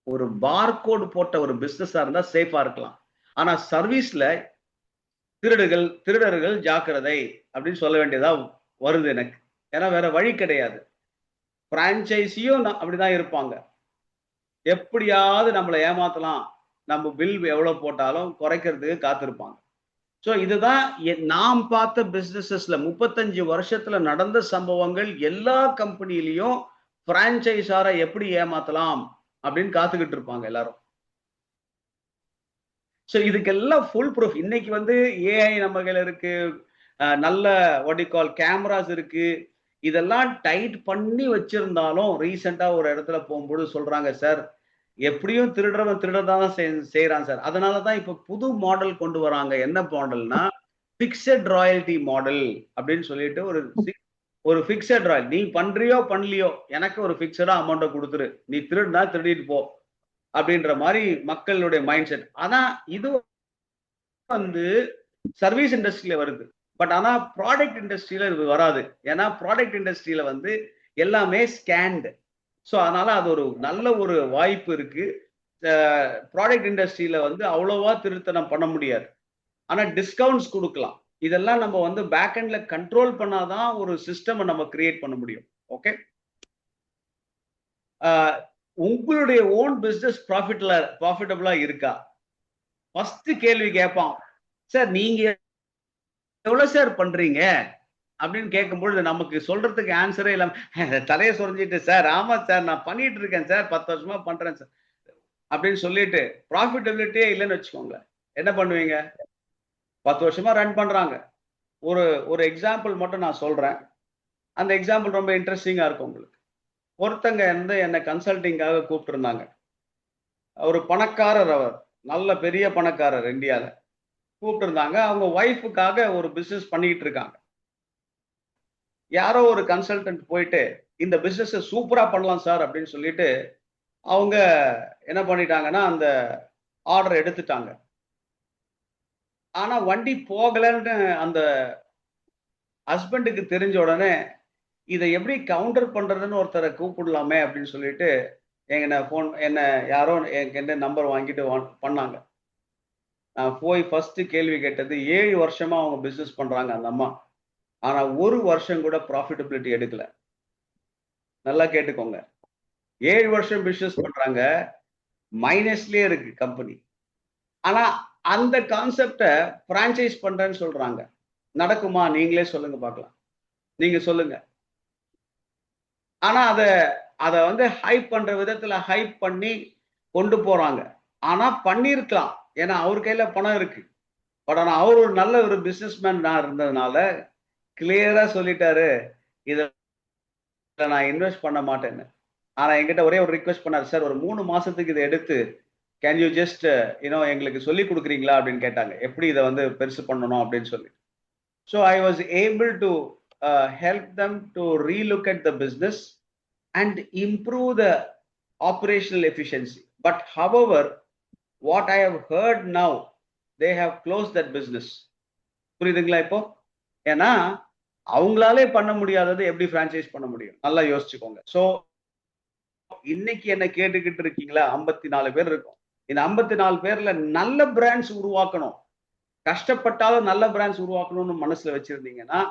ஒரு பார்கோட் போட்ட ஒரு பிசினஸா இருந்தா சேஃபா இருக்கலாம். ஆனா சர்வீஸ்ல திருடர்கள் ஜாக்கிரதை அப்படின்னு சொல்ல வேண்டியதா வருது எனக்கு. ஏன்னா வேற வழி கிடையாது. பிரான்ச்சைசியும் அப்படிதான் இருப்பாங்க. எப்படியாவது நம்மளை ஏமாத்தலாம், நம்ம பில் எவ்வளவு போட்டாலும் குறைக்கிறதுக்கு காத்திருப்பாங்க. ஸோ இதுதான் நாம் பார்த்த பிசினஸஸ்ல 35 வருஷத்துல நடந்த சம்பவங்கள். எல்லா கம்பெனிலையும் பிரான்ச்சைசாரை எப்படி ஏமாத்தலாம் அப்படின்னு காத்துக்கிட்டு இருப்பாங்க எல்லாரும். ஸோ இதுக்கெல்லாம் ஃபுல் ப்ரூஃப் இன்னைக்கு வந்து ஏஐ நம்ம கையில இருக்கு, நல்ல வாட் யூ கால் கேமராஸ் இருக்கு. இதெல்லாம் டைட் பண்ணி வச்சிருந்தாலும் ரீசெண்டா ஒரு இடத்துல போகும்போது சொல்றாங்க, சார் எப்படியும் திருடதான் செய்யறான் சார். அதனாலதான் இப்ப புது மாடல் கொண்டு வராங்க. என்ன மாடல்னா பிக்சட் ராயல்டி மாடல் அப்படின்னு சொல்லிட்டு ஒரு பிக்சட் ராயல். நீ பண்றியோ பண்ணலையோ எனக்கு ஒரு பிக்சடா அமௌண்ட்டை கொடுத்துரு, நீ திருடுனா திருடிட்டு போ அப்படின்ற மாதிரி மக்களுடைய மைண்ட் செட். ஆனா இது வந்து சர்வீஸ் இண்டஸ்ட்ரியில வருது. பட் ஆனா ப்ராடக்ட் இண்டஸ்ட்ரியில இது வராது. ஏன்னா ப்ராடக்ட் இண்டஸ்ட்ரியில வந்து எல்லாமே ஸ்கேன்டு. ஸோ அதனால அது ஒரு நல்ல ஒரு வாய்ப்பு இருக்கு. ப்ராடக்ட் இண்டஸ்ட்ரியில வந்து அவ்வளவா திருத்தனம் பண்ண முடியாது. ஆனா டிஸ்கவுண்ட்ஸ் கொடுக்கலாம். இதெல்லாம் நம்ம வந்து பேக் எண்ட்ல கண்ட்ரோல் பண்ணாதான் ஒரு சிஸ்டம் நம்ம கிரியேட் பண்ண முடியும். ஓகே, உங்களுடைய ஓன் பிசினஸ் ப்ராஃபிட்டபிளா இருக்கா? ஃபர்ஸ்ட் கேள்வி கேட்பான், சார் நீங்க எவ்வளவு சார் பண்றீங்க அப்படின்னு கேட்கும்பொழுது நமக்கு சொல்றதுக்கு ஆன்சரே இல்லாம தலையை சொரிஞ்சிட்டு, சார் ஆமா சார் நான் பண்ணிட்டு இருக்கேன் சார், 10 வருஷமா பண்றேன் சார் அப்படின்னு சொல்லிட்டு ப்ராஃபிட்டபிலிட்டியே இல்லைன்னு வச்சுக்கோங்க. என்ன பண்ணுவீங்க? 10 வருஷமா ரன் பண்றாங்க. ஒரு எக்ஸாம்பிள் மட்டும் நான் சொல்றேன். அந்த எக்ஸாம்பிள் ரொம்ப இன்ட்ரெஸ்டிங்கா இருக்கும் உங்களுக்கு. ஒருத்தங்க வந்து என்னை கன்சல்டிங்காக கூப்பிட்டு இருந்தாங்க. ஒரு பணக்காரர், அவர் நல்ல பெரிய பணக்காரர், இந்தியால கூப்பிட்டு இருந்தாங்க. அவங்க ஒய்ஃபுக்காக ஒரு பிசினஸ் பண்ணிட்டு இருக்காங்க. யாரோ ஒரு கன்சல்டன்ட் போயிட்டு இந்த பிசினஸ் சூப்பரா பண்ணலாம் சார் அப்படின்னு சொல்லிட்டு அவங்க என்ன பண்ணிட்டாங்கன்னா அந்த ஆர்டர் எடுத்துட்டாங்க. ஆனா வண்டி போகலன்னு அந்த ஹஸ்பண்டுக்கு தெரிஞ்ச உடனே இதை எப்படி கவுண்டர் பண்றதுன்னு ஒருத்தரை கூப்பிடலாமே அப்படின்னு சொல்லிட்டு என்ன யாரோ என்கிட்ட நம்பர் வாங்கிட்டு பண்ணாங்க. நான் போய் ஃபர்ஸ்ட் கேள்வி கேட்டது, 7 வருஷமா அவங்க பிசினஸ் பண்றாங்க அந்த அம்மா. ஆனா ஒரு வருஷம் கூட ப்ராஃபிட்டபிலிட்டி எடுக்கல. நல்லா கேட்டுக்கோங்க. 7 வருஷம் பிசினஸ் பண்றாங்க, மைனஸ்லயே இருக்கு கம்பெனி. ஆனா அந்த கான்செப்ட பிரான்சைஸ் பண்றேன்னு சொல்றாங்க. நடக்குமா? நீங்களே சொல்லுங்க பார்க்கலாம். நீங்க சொல்லுங்க. ஆனா அத வந்து ஹைப் பண்ற விதத்துல ஹைப் பண்ணி கொண்டு போறாங்க. ஆனா பண்ணிருக்கலாம். ஏன்னா அவர் கையில பணம் இருக்கு. பட் ஆனா அவர் ஒரு நல்ல ஒரு பிசினஸ்மேன் இருந்ததுனால கிளியரா சொல்லிட்டாரு, இத நான் இன்வெஸ்ட் பண்ண மாட்டேன்னு. ஆனா என்கிட்ட ஒரே ஒரு ரிக்வெஸ்ட் பண்ணாரு, சார் ஒரு 3 மாசத்துக்கு இதை எடுத்து கேன் யூ ஜஸ்ட் எங்களுக்கு சொல்லி கொடுக்குறீங்களா அப்படின்னு கேட்டாங்க. எப்படி இதை வந்து பெருசு பண்ணணும் அப்படின்னு சொல்லி. So I was able to help them to relook at the business and improve the operational efficiency. But however, what I have heard now, they have closed that business. புரியுதுங்களா இப்போ? ஏன்னா அவங்களாலே பண்ண முடியாதது எப்படி பிரான்சைஸ் பண்ண முடியும்? நல்லா யோசிச்சுக்கோங்க. சோ இன்னைக்கு என்ன கேட்டுக்கிட்டு இருக்கீங்களா? 54 பேர் இருக்கும். இந்த 54 பேர்ல நல்ல பிராண்ட்ஸ் உருவாக்கணும். கஷ்டப்பட்டாலும் நல்ல பிராண்ட்ஸ் உருவாக்கணும்னு மனசுல வச்சிருந்தீங்கன்னா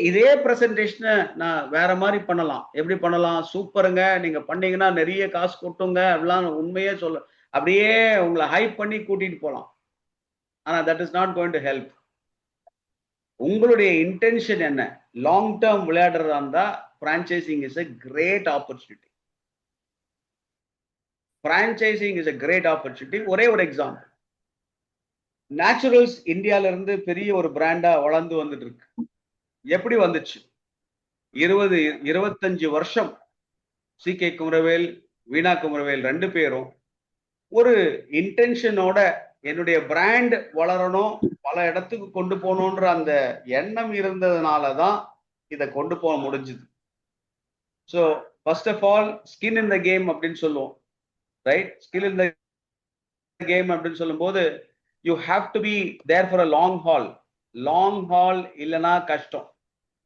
இதே பிரசன்டேஷனை நான் வேற மாதிரி பண்ணலாம். எப்படி பண்ணலாம்? சூப்பருங்க, நீங்க பண்ணீங்கன்னா நிறைய காசு கொட்டுங்க அப்படிலாம் உண்மையே சொல்ல, அப்படியே உங்களை ஹைப் பண்ணி கூட்டிட்டு போலாம். ஆனா that is not going to help. உங்களுடைய இன்டென்ஷன் என்ன? லாங் டேர்ம் விளையாடுறதா இருந்தா franchising is a great opportunity. Franchising is a great opportunity. ஒரே ஒரு எக்ஸாம்பிள், நேச்சுரல்ஸ் இந்தியால இருந்து பெரிய ஒரு பிராண்டா வளர்ந்து வந்துட்டு இருக்கு. எப்படி வந்துச்சு? 25 வருஷம் சி.கே. குமரவேல், வீணா குமரவேல் 2 பேரும் ஒரு இன்டென்ஷனோட என்னுடைய பிராண்ட் வளரணும், பல இடத்துக்கு கொண்டு போகணுன்ற அந்த எண்ணம் இருந்ததுனால தான் இதை கொண்டு போக முடிஞ்சது. So first of all skin in the game அப்படின்னு சொல்லுவோம், right? Skin in the game அப்படின்னு சொல்லும்போது you have to be there for a long haul. Long haul இல்லைன்னா கஷ்டம்.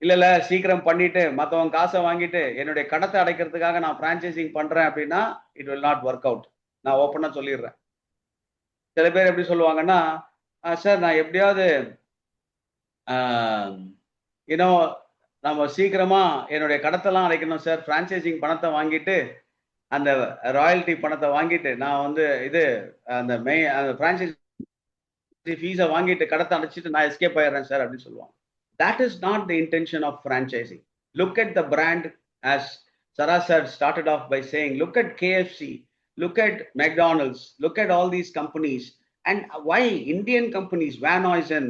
இல்ல சீக்கிரம் பண்ணிட்டு மத்தவங்க காசை வாங்கிட்டு என்னுடைய கடத்தை அடைக்கிறதுக்காக நான் பிரான்சைசிங் பண்றேன் அப்படின்னா it will not work out. நான் ஓப்பனா சொல்லிடுறேன். சில பேர் எப்படி சொல்லுவாங்கன்னா, சார் நான் எப்படியாவது நம்ம சீக்கிரமா என்னுடைய கடத்தெல்லாம் அடைக்கணும் சார், பிரான்சைசிங் பணத்தை வாங்கிட்டு அந்த ராயல்டி பணத்தை வாங்கிட்டு நான் வந்து அந்த பிரான்சைசி ஃபீஸை வாங்கிட்டு கடத்தை அடைச்சிட்டு நான் எஸ்கேப் ஆயிடுறேன் சார் அப்படின்னு சொல்லுவாங்க. That is not the intention of franchising. Look at the brand, as Sarasar started off by saying, look at KFC, look at McDonald's, look at all these companies. And why Indian companies, Van Huysen,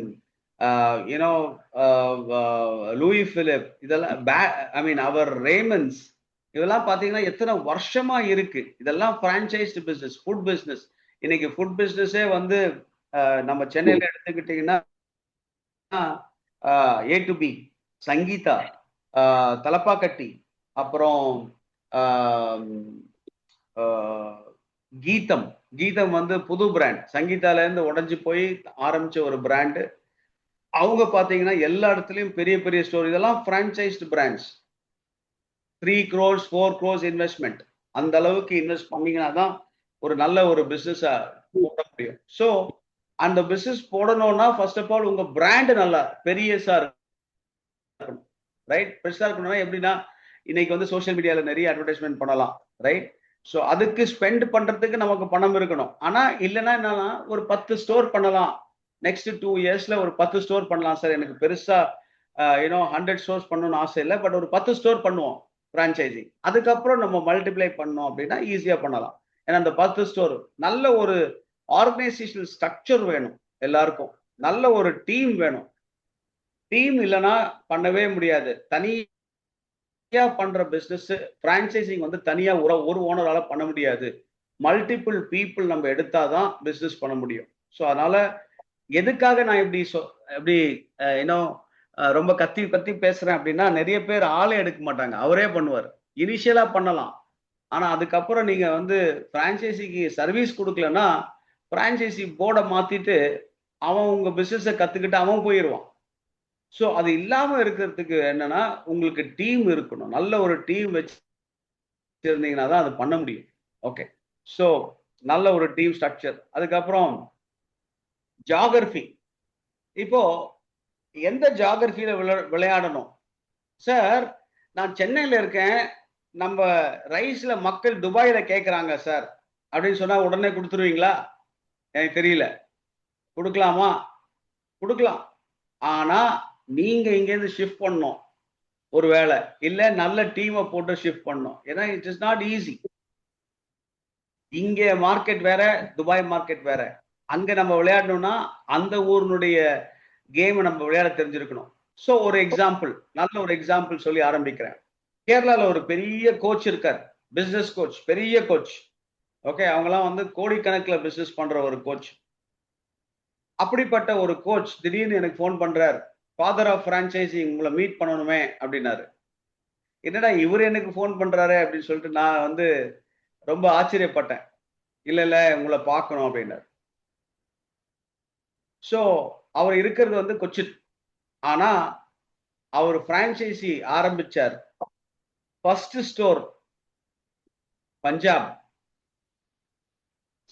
Louis Philippe, our Raymonds, இதெல்லாம் பார்த்தீங்கன்னா எத்தனை வருஷமா இருக்கு. இதெல்லாம் பிரான்சைஸ்டு பிஸ்னஸ், ஃபுட் பிஸ்னஸ். இன்னைக்கு ஃபுட் பிஸ்னஸே வந்து நம்ம சென்னையில எடுத்துக்கிட்டீங்கன்னா A two B, Sangeetha, Thalappakatti, அப்புறம் கீதம். கீதம் வந்து புது பிராண்ட், சங்கீதால இருந்து உடஞ்சி போய் ஆரம்பிச்ச ஒரு பிராண்டு. அவங்க பாத்தீங்கன்னா எல்லா இடத்துலயும் பெரிய பெரிய ஸ்டோர். இதெல்லாம் பிரான்சைஸ்டு பிராண்ட்ஸ். 3 crores 4 crores investment. அந்த அளவுக்கு இன்வெஸ்ட் பண்ணீங்கன்னா தான் ஒரு நல்ல ஒரு பிசினஸ் போட முடியும். ஸோ அந்த பிசினஸ் போடணும்னா ஃபர்ஸ்ட் ஆஃப் ஆல் உங்க பிராண்ட் நல்லா பெரியசா இருக்கணும், ரைட்? பெருசா இருக்கணும்னா எப்படின்னா இன்னைக்கு வந்து சோசியல் மீடியால நிறைய அட்வர்டைஸ்மெண்ட் பண்ணலாம், ரைட்? ஸோ அதுக்கு ஸ்பெண்ட் பண்றதுக்கு நமக்கு பணம் இருக்கணும். ஆனா இல்லைன்னா என்னன்னா ஒரு 10 ஸ்டோர் பண்ணலாம். நெக்ஸ்ட் 2 yearsல ஒரு 10 ஸ்டோர் பண்ணலாம் சார். எனக்கு பெருசா 100 ஸ்டோர்ஸ் பண்ணணும்னு ஆசை இல்லை, பட் ஒரு 10 ஸ்டோர் பண்ணுவோம் பிரான்சைசிங். அதுக்கப்புறம் நம்ம மல்டிப்ளை பண்ணோம் அப்படின்னா ஈஸியா பண்ணலாம். ஏன்னா அந்த 10 ஸ்டோர் நல்ல ஒரு ஆர்கனைசேஷனல் ஸ்ட்ரக்சர் வேணும், எல்லாருக்கும் நல்ல ஒரு டீம் வேணும். டீம் இல்லைன்னா பண்ணவே முடியாது. தனியா பண்ற பிசினஸ் பிரான்சைசிங் வந்து தனியா ஒரு ஓனரால பண்ண முடியாது. மல்டிபிள் பீப்புள் நம்ம எடுத்தாதான் பிசினஸ் பண்ண முடியும். ஸோ அதனால எதுக்காக நான் இப்படி ரொம்ப கத்தி பேசுறேன் அப்படின்னா, நிறைய பேர் ஆளே எடுக்க மாட்டாங்க, அவரே பண்ணுவார். இனிஷியலா பண்ணலாம், ஆனா அதுக்கப்புறம் நீங்க வந்து பிரான்ச்சைசிக்கு சர்வீஸ் கொடுக்கலன்னா பிரான்ச்சைசி போர்டை மாத்திட்டு அவன் உங்க பிசினஸை கத்துக்கிட்டு அவன் போயிடுவான். ஸோ அது இல்லாம இருக்கிறதுக்கு என்னன்னா உங்களுக்கு டீம் இருக்கணும். நல்ல ஒரு டீம் வச்சிருந்தீங்கன்னா தான் அது பண்ண முடியும். ஓகே, ஸோ நல்ல ஒரு டீம் ஸ்ட்ரக்சர். அதுக்கப்புறம் ஜியாகிரபி. இப்போ எந்த ஜியாகிரபியில விளையாடணும் சார்? நான் சென்னையில இருக்கேன், நம்ம ரைஸ்ல மக்கள் துபாயில கேட்கறாங்க சார் அப்படின்னு சொன்னா உடனே கொடுத்துருவீங்களா? எனக்கு தெரியல. கொடுக்கலாமா? கொடுக்கலாம். ஆனா நீங்க இங்கேருந்து ஷிஃப்ட் பண்ணணும் ஒருவேளை, இல்ல நல்ல டீமை போட்டு ஷிஃப்ட் பண்ணணும். ஏன்னா இட் இஸ் நாட் ஈஸி. இங்க மார்க்கெட் வேற, துபாய் மார்க்கெட் வேற. அங்க நம்ம விளையாடணும்னா அந்த ஊரினுடைய கேம் நம்ம விளையாட தெரிஞ்சிருக்கணும். ஸோ ஒரு எக்ஸாம்பிள், நல்ல ஒரு எக்ஸாம்பிள் சொல்லி ஆரம்பிக்கிறேன். கேரளால ஒரு பெரிய கோச் இருக்கார், பிசினஸ் கோச், பெரிய கோச். ஓகே, அவங்கலாம் வந்து கோடிக்கணக்கில் பிசினஸ் பண்ற ஒரு கோச். அப்படிப்பட்ட ஒரு கோச் திடீர்னு எனக்கு ஃபோன் பண்றார், ஃபாதர் ஆஃப் பிரான்ச்சைசிங் உங்களை மீட் பண்ணணுமே அப்படின்னாரு. என்னடா இவர் எனக்கு ஃபோன் பண்றாரு அப்படின்னு சொல்லிட்டு நான் வந்து ரொம்ப ஆச்சரியப்பட்டேன். இல்ல இல்ல உங்களை பார்க்கணும் அப்படின்னாரு. ஸோ அவர் இருக்கிறது வந்து கொச்சின். ஆனா அவர் பிரான்ச்சைசி ஆரம்பிச்சார். First store Punjab,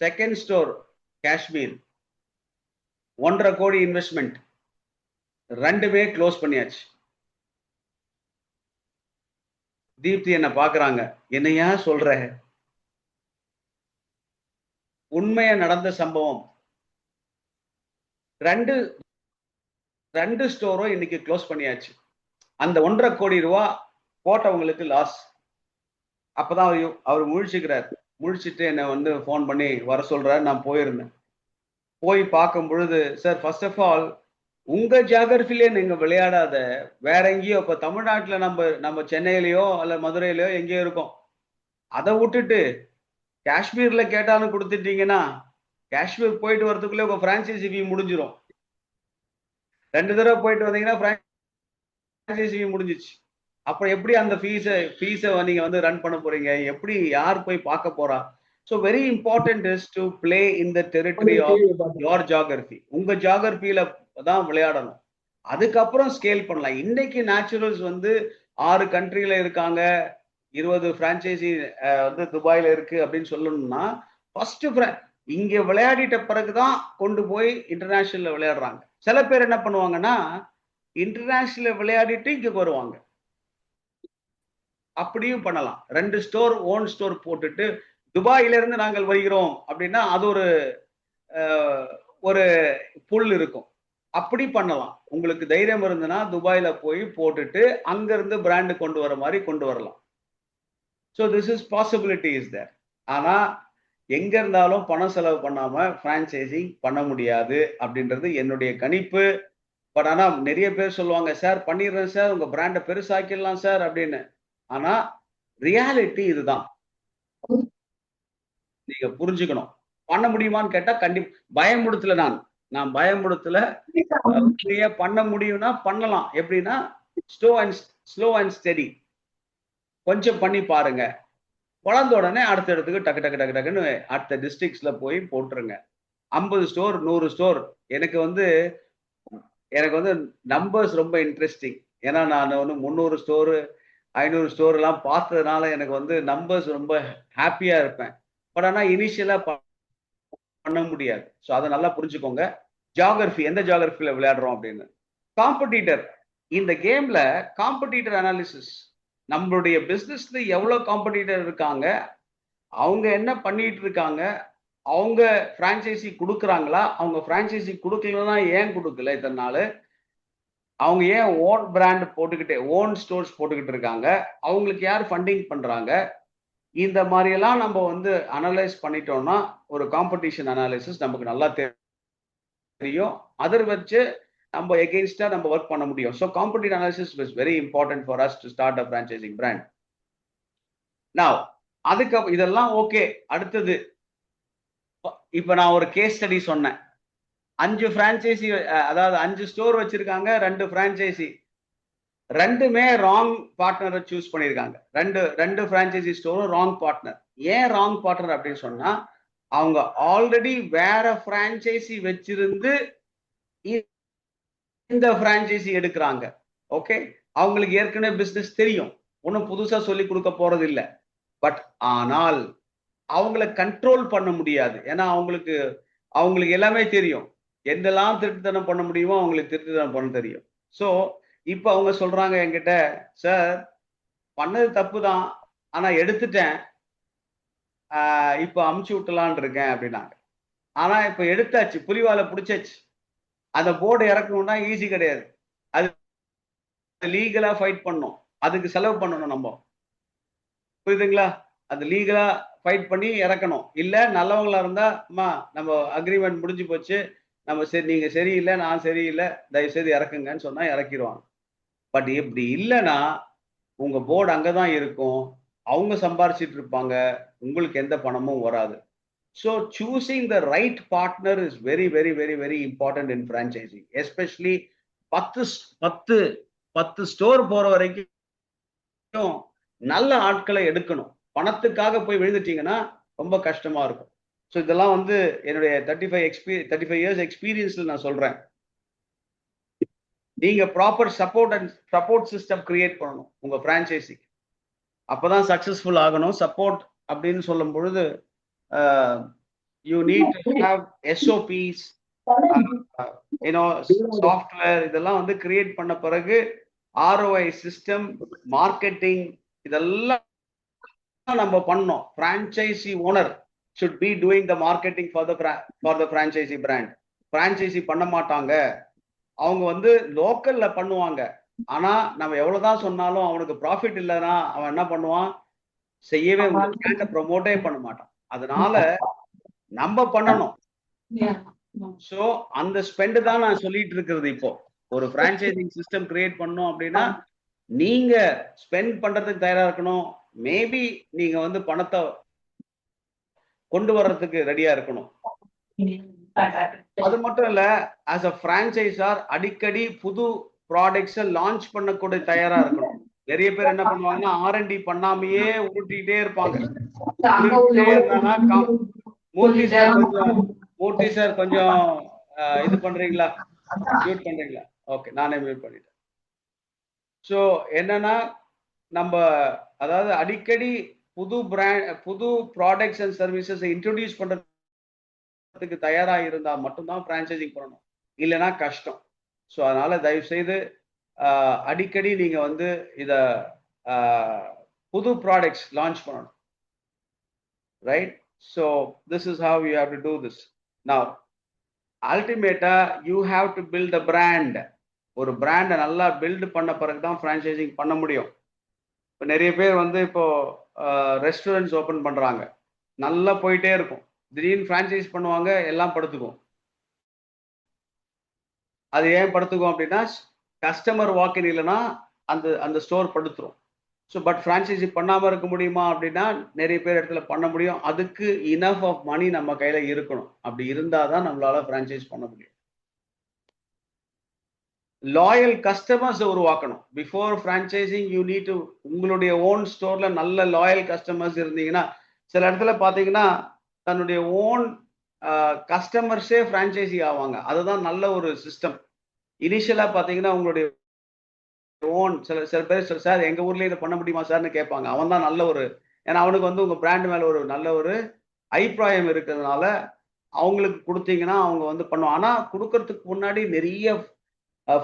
second store Kashmir. 1.5 கோடி இன்வெஸ்ட்மெண்ட், ரெண்டுமே க்ளோஸ் பண்ணியாச்சு. தீப்தி என்ன பாக்குறாங்க, என்னையா சொல்ற? உண்மையா நடந்த சம்பவம். ரெண்டு ஸ்டோரும் இன்னைக்கு க்ளோஸ் பண்ணியாச்சு. அந்த 1.5 கோடி ரூபாய் போட்டவங்களுக்கு லாஸ். அப்பதான் அவர் முழிச்சுக்கிறார். முழிச்சுட்டு என்ன வந்து ஃபோன் பண்ணி வர சொல்றாரு. நான் போயிருந்தேன். போய் பார்க்கும் பொழுது, சார் ஃபர்ஸ்ட் ஆஃப் ஆல் உங்க ஜியாகிரபிலே நீங்க விளையாடாத வேற எங்கேயோ, இப்ப தமிழ்நாட்டுல நம்ம சென்னையிலயோ அல்ல மதுரையிலயோ எங்கேயோ இருக்கோம். அதை விட்டுட்டு காஷ்மீர்ல கேட்டாலும் கொடுத்துட்டீங்கன்னா காஷ்மீர் போயிட்டு வரதுக்குள்ளே உங்க பிரான்சைசி ஃபீ முடிஞ்சிடும். 2 தடவை போயிட்டு வந்தீங்கன்னா பிரான்சைசி ஃபீ முடிஞ்சிச்சு. அப்புறம் எப்படி அந்த ஃபீஸை நீங்க வந்து ரன் பண்ண போறீங்க? எப்படி யார் போய் பார்க்க போறா? So very important is to play in the territory of your geography. உங்க ஜியாகிரபியில தான் விளையாடணும். அதுக்கப்புறம் ஸ்கேல் பண்ணலாம். இன்னைக்கு நேச்சுரல்ஸ் வந்து 6 கண்ட்ரில இருக்காங்க, 20 பிரான்ச்சைசி வந்து துபாயில இருக்கு அப்படின்னு சொல்லணும்னா ஃபர்ஸ்ட் இங்க விளையாடிட்ட பிறகுதான் கொண்டு போய் இன்டர்நேஷனல்ல விளையாடுறாங்க. சில பேர் என்ன பண்ணுவாங்கன்னா இன்டர்நேஷனல்ல விளையாடிட்டு இங்க வருவாங்க. அப்படியும் பண்ணலாம். 2 ஸ்டோர் ஓன் ஸ்டோர் போட்டுட்டு துபாயில இருந்து நாங்கள் வருகிறோம் அப்படின்னா அது ஒரு புல் இருக்கும். அப்படி பண்ணலாம். உங்களுக்கு தைரியம் இருந்ததுன்னா துபாயில போய் போட்டுட்டு அங்க இருந்து பிராண்ட் கொண்டு வர மாதிரி கொண்டு வரலாம். So this is possibility is there. ஆனா எங்க இருந்தாலும் பணம் செலவு பண்ணாம பிரான்சைசிங் பண்ண முடியாது அப்படின்றது என்னுடைய கணிப்பு. பட் ஆனா நிறைய பேர் சொல்லுவாங்க, சார் பண்ணிடுறேன் சார், உங்க பிராண்டை பெருசாக்கிடலாம் சார் அப்படின்னு. ஆனா ரியாலிட்டி இதுதான். நீங்க புரிஞ்சுக்கணும். பண்ண முடியுமான்னு கேட்டா கண்டிப்பா பயமுடுத்தல. நான் பயமுடுத்தல. பண்ண முடியும்னா பண்ணலாம். எப்படின்னா ஸ்லோ அண்ட் ஸ்டெடி. கொஞ்சம் பண்ணி பாருங்க. வளர்ந்த உடனே அடுத்த இடத்துக்கு டக்கு டக்கு டக்கு டக்குன்னு அடுத்த டிஸ்ட்ரிக்ட்ஸ்ல போய் போட்டுருங்க. 50 ஸ்டோர் 100 ஸ்டோர். எனக்கு வந்து நம்பர்ஸ் ரொம்ப இன்ட்ரெஸ்டிங். ஏன்னா நான் வந்து 300 ஸ்டோரு 500 ஸ்டோர் எல்லாம் பார்த்ததுனால எனக்கு வந்து நம்பர்ஸ் ரொம்ப ஹாப்பியா இருப்பேன். பட் ஆனா இனிஷியலா பண்ண முடியாது. ஸோ அதை நல்லா புரிஞ்சுக்கோங்க. ஜியாகிரபி, எந்த ஜியாகிரபியில விளையாடுறோம் அப்படின்னு. காம்படிட்டர், இந்த கேம்ல காம்படிட்டர் அனாலிசிஸ். நம்மளுடைய பிசினஸ்ல எவ்வளவு காம்படிட்டர் இருக்காங்க, அவங்க என்ன பண்ணிட்டு இருக்காங்க, அவங்க பிரான்சைசி கொடுக்குறாங்களா, அவங்க பிரான்சைசி கொடுக்கலன்னா ஏன் கொடுக்கல இத்தனை நாள், அவங்க ஏன் ஓன் பிராண்ட் போட்டுக்கிட்டே ஓன் ஸ்டோர்ஸ் போட்டுக்கிட்டு இருக்காங்க, அவங்களுக்கு யார் ஃபண்டிங் பண்றாங்க, இந்த மாதிரி எல்லாம் நம்ம வந்து அனலைஸ் பண்ணிட்டோம்னா ஒரு காம்படிஷன் அனாலிசிஸ் நமக்கு நல்லா தெரியும். அதை வச்சு நம்ம எகெயின்ஸ்டா நம்ம ஒர்க் பண்ண முடியும். So competitive analysis is very important for us to start a franchising brand. Now அதுக்கு இதெல்லாம் ஓகே. அடுத்தது, இப்ப நான் ஒரு கேஸ் ஸ்டடி சொன்னேன். 5 பிரான்சைசி, அதாவது 5 ஸ்டோர் வச்சிருக்காங்க, 2 பிரான்சைசி. ரெண்டுமே ராங் பார்ட்னரை சூஸ் பண்ணியிருக்காங்க. ரெண்டு பிரான்ச்சைசி ஸ்டோரும் ராங் பார்ட்னர். ஏன் ராங் பார்ட்னர் அப்படின்னு சொன்னா, அவங்க ஆல்ரெடி வேற பிரான்ச்சைசி வச்சிருந்து இந்த பிரான்ச்சைசி எடுக்கிறாங்க. ஓகே, அவங்களுக்கு ஏற்கனவே பிசினஸ் தெரியும், ஒன்றும் புதுசா சொல்லி கொடுக்க போறது இல்லை. பட் ஆனால் அவங்கள கண்ட்ரோல் பண்ண முடியாது. ஏன்னா அவங்களுக்கு எல்லாமே தெரியும், எந்தெல்லாம் திருட்டுத்தனம் பண்ண முடியுமோ அவங்களுக்கு திருட்டுத்தனம் பண்ண தெரியும். ஸோ இப்ப அவங்க சொல்றாங்க என்கிட்ட, சார் பண்ணது தப்பு தான், ஆனா எடுத்துட்டேன், இப்ப அமுச்சு விட்டலான் இருக்கேன் அப்படின்னாங்க. ஆனா இப்ப எடுத்தாச்சு, புலிவாலை பிடிச்சாச்சு. அந்த போர்டு இறக்கணும்னா ஈஸி கிடையாது. அது லீகலா ஃபைட் பண்ணணும், அதுக்கு செலவு பண்ணணும் நம்ம, புரியுதுங்களா? அது லீகலா ஃபைட் பண்ணி இறக்கணும். இல்ல நல்லவங்களா இருந்தா, அம்மா நம்ம அக்ரிமெண்ட் முடிஞ்சு போச்சு, நம்ம சரி, நீங்க சரியில்லை, நான் சரியில்லை, தயவு செய்து இறக்குங்கன்னு சொன்னா இறக்கிடுவாங்க. பட் இப்படி இல்லைன்னா உங்க போர்டு அங்கதான் இருக்கும், அவங்க சம்பாரிச்சிட்டு இருப்பாங்க, உங்களுக்கு எந்த பணமும் வராது. So choosing the right partner is very very very very important in franchising. Especially 10 store போற வரைக்கும் நல்ல ஆட்களை எடுக்கணும். பணத்துக்காக போய் விழுந்துட்டீங்கன்னா ரொம்ப கஷ்டமா இருக்கும். ஸோ இதெல்லாம் வந்து என்னுடைய 35 இயர்ஸ் எக்ஸ்பீரியன்ஸ்ல நான் சொல்றேன். நீங்க ப்ராப்பர் சப்போர்ட் சிஸ்டம் கிரியேட் பண்ணணும் உங்க பிரான்ச்சைசிக்கு. அப்பதான் சக்சஸ்ஃபுல் ஆகணும். சப்போர்ட் அப்படின்னு சொல்லும் பொழுது you need to have SOPs, software, இதெல்லாம் வந்து கிரியேட் பண்ண பிறகு ROI சிஸ்டம், மார்க்கெட்டிங், இதெல்லாம் நம்ம பண்ணோம். Franchisee owner should be doing the marketing for the franchisee brand. Franchisee பண்ண மாட்டாங்க, அவங்க வந்து லோக்கல்ல பண்ணுவாங்க. ஆனா நம்ம எவ்வளவுதான் சொன்னாலும் அவனுக்கு ப்ராஃபிட் இல்லைன்னா அவன் என்ன பண்ணுவான், செய்யவே பிராண்ட ப்ரொமோட்டே பண்ண மாட்டான். அதனால நம்ம பண்ணணும். சோ அந்த ஸ்பெண்ட் தான் நான் சொல்லிட்டு இருக்கிறது. இப்போ ஒரு பிரான்ச்சைசிங் சிஸ்டம் கிரியேட் பண்ணணும் அப்படின்னா நீங்க ஸ்பெண்ட் பண்றதுக்கு தயாரா இருக்கணும். மேபி நீங்க வந்து பணத்தை கொண்டு வர்றதுக்கு ரெடியா இருக்கணும். அது மட்டும் இல்ல, ஆஸ் அ பிரான்ச்சைசர் அடிக்கடி புது ப்ராடக்ட்ஸை லான்ச் பண்ணக்கூடிய தயாரா இருக்கணும். நிறைய பேர் என்ன பண்ணுவாங்கன்னா R&D பண்ணாமையே உருட்டிட்டே இருப்பாங்க. மூர்த்தி சார் கொஞ்சம் இது பண்றீங்களா, மியூட் பண்றீங்களா? ஓகே, நானே மியூட் பண்ணிட்டேன். ஸோ என்னன்னா, நம்ம அதாவது அடிக்கடி புது ப்ராடக்ட்ஸ் அண்ட் சர்வீசஸ் இன்ட்ரோடியூஸ் பண்றதுக்கு தயாரா இருந்தா மட்டும்தான் பிரான்ச்சைசிங் பண்ணணும், இல்லைன்னா கஷ்டம். ஸோ அதனால தயவு செய்து அடிக்கடி நீங்க வந்து இத புது ப்ராடக்ட்ஸ் லான்ச் பண்ணணும், right? So this is how you have to do this. Now அல்டிமேட்டா you have to build a brand. ஒரு பிராண்டை நல்லா பில்ட் பண்ண பிறகுதான் பிரான்ச்சைசிங் பண்ண முடியும். இப்போ நிறைய பேர் வந்து இப்போ ரெஸ்டாரண்ட்ஸ் ஓப்பன் பண்றாங்க, நல்லா போயிட்டே இருக்கும், திடீர்னு பிரான்ச்சைஸ் பண்ணுவாங்க, எல்லாம் படுத்துக்கும். அது ஏன் படுத்துக்கும் அப்படின்னா, கஸ்டமர் வாக்கின் இல்லைன்னா அந்த ஸ்டோர் படுத்துரும். ஸோ பட் பிரான்ச்சைசி பண்ணாம இருக்க முடியுமா அப்படின்னா நிறைய பேர் இடத்துல பண்ண முடியும். அதுக்கு இனஃப் ஆஃப் மணி நம்ம கையில இருக்கணும். அப்படி இருந்தாதான் நம்மளால பிரான்ச்சைஸ் பண்ண முடியும். லாயல் கஸ்டமர்ஸ் உருவாக்கணும். பிஃபோர் பிரான்ச்சைசிங் யூ நீட் டு, உங்களுடைய ஓன் ஸ்டோர்ல நல்ல லாயல் கஸ்டமர்ஸ் இருந்தீங்கன்னா, சில இடத்துல பாத்தீங்கன்னா தன்னுடைய ஓன் கஸ்டமர்ஸே பிரான்ச்சைசி ஆவாங்க. அதுதான் நல்ல ஒரு சிஸ்டம். இனிஷியலா பாத்தீங்கன்னா உங்களுடைய ஓன் சில பேர் சார் எங்க ஊர்ல இதை பண்ண முடியுமா சார்னு கேட்பாங்க. அவன் தான் நல்ல ஒரு, ஏன்னா அவனுக்கு வந்து உங்க பிராண்ட் மேல ஒரு நல்ல ஒரு அபிப்பிராயம் இருக்கிறதுனால அவங்களுக்கு கொடுத்தீங்கன்னா அவங்க வந்து பண்ணுவாங்க. ஆனா கொடுக்கறதுக்கு முன்னாடி நிறைய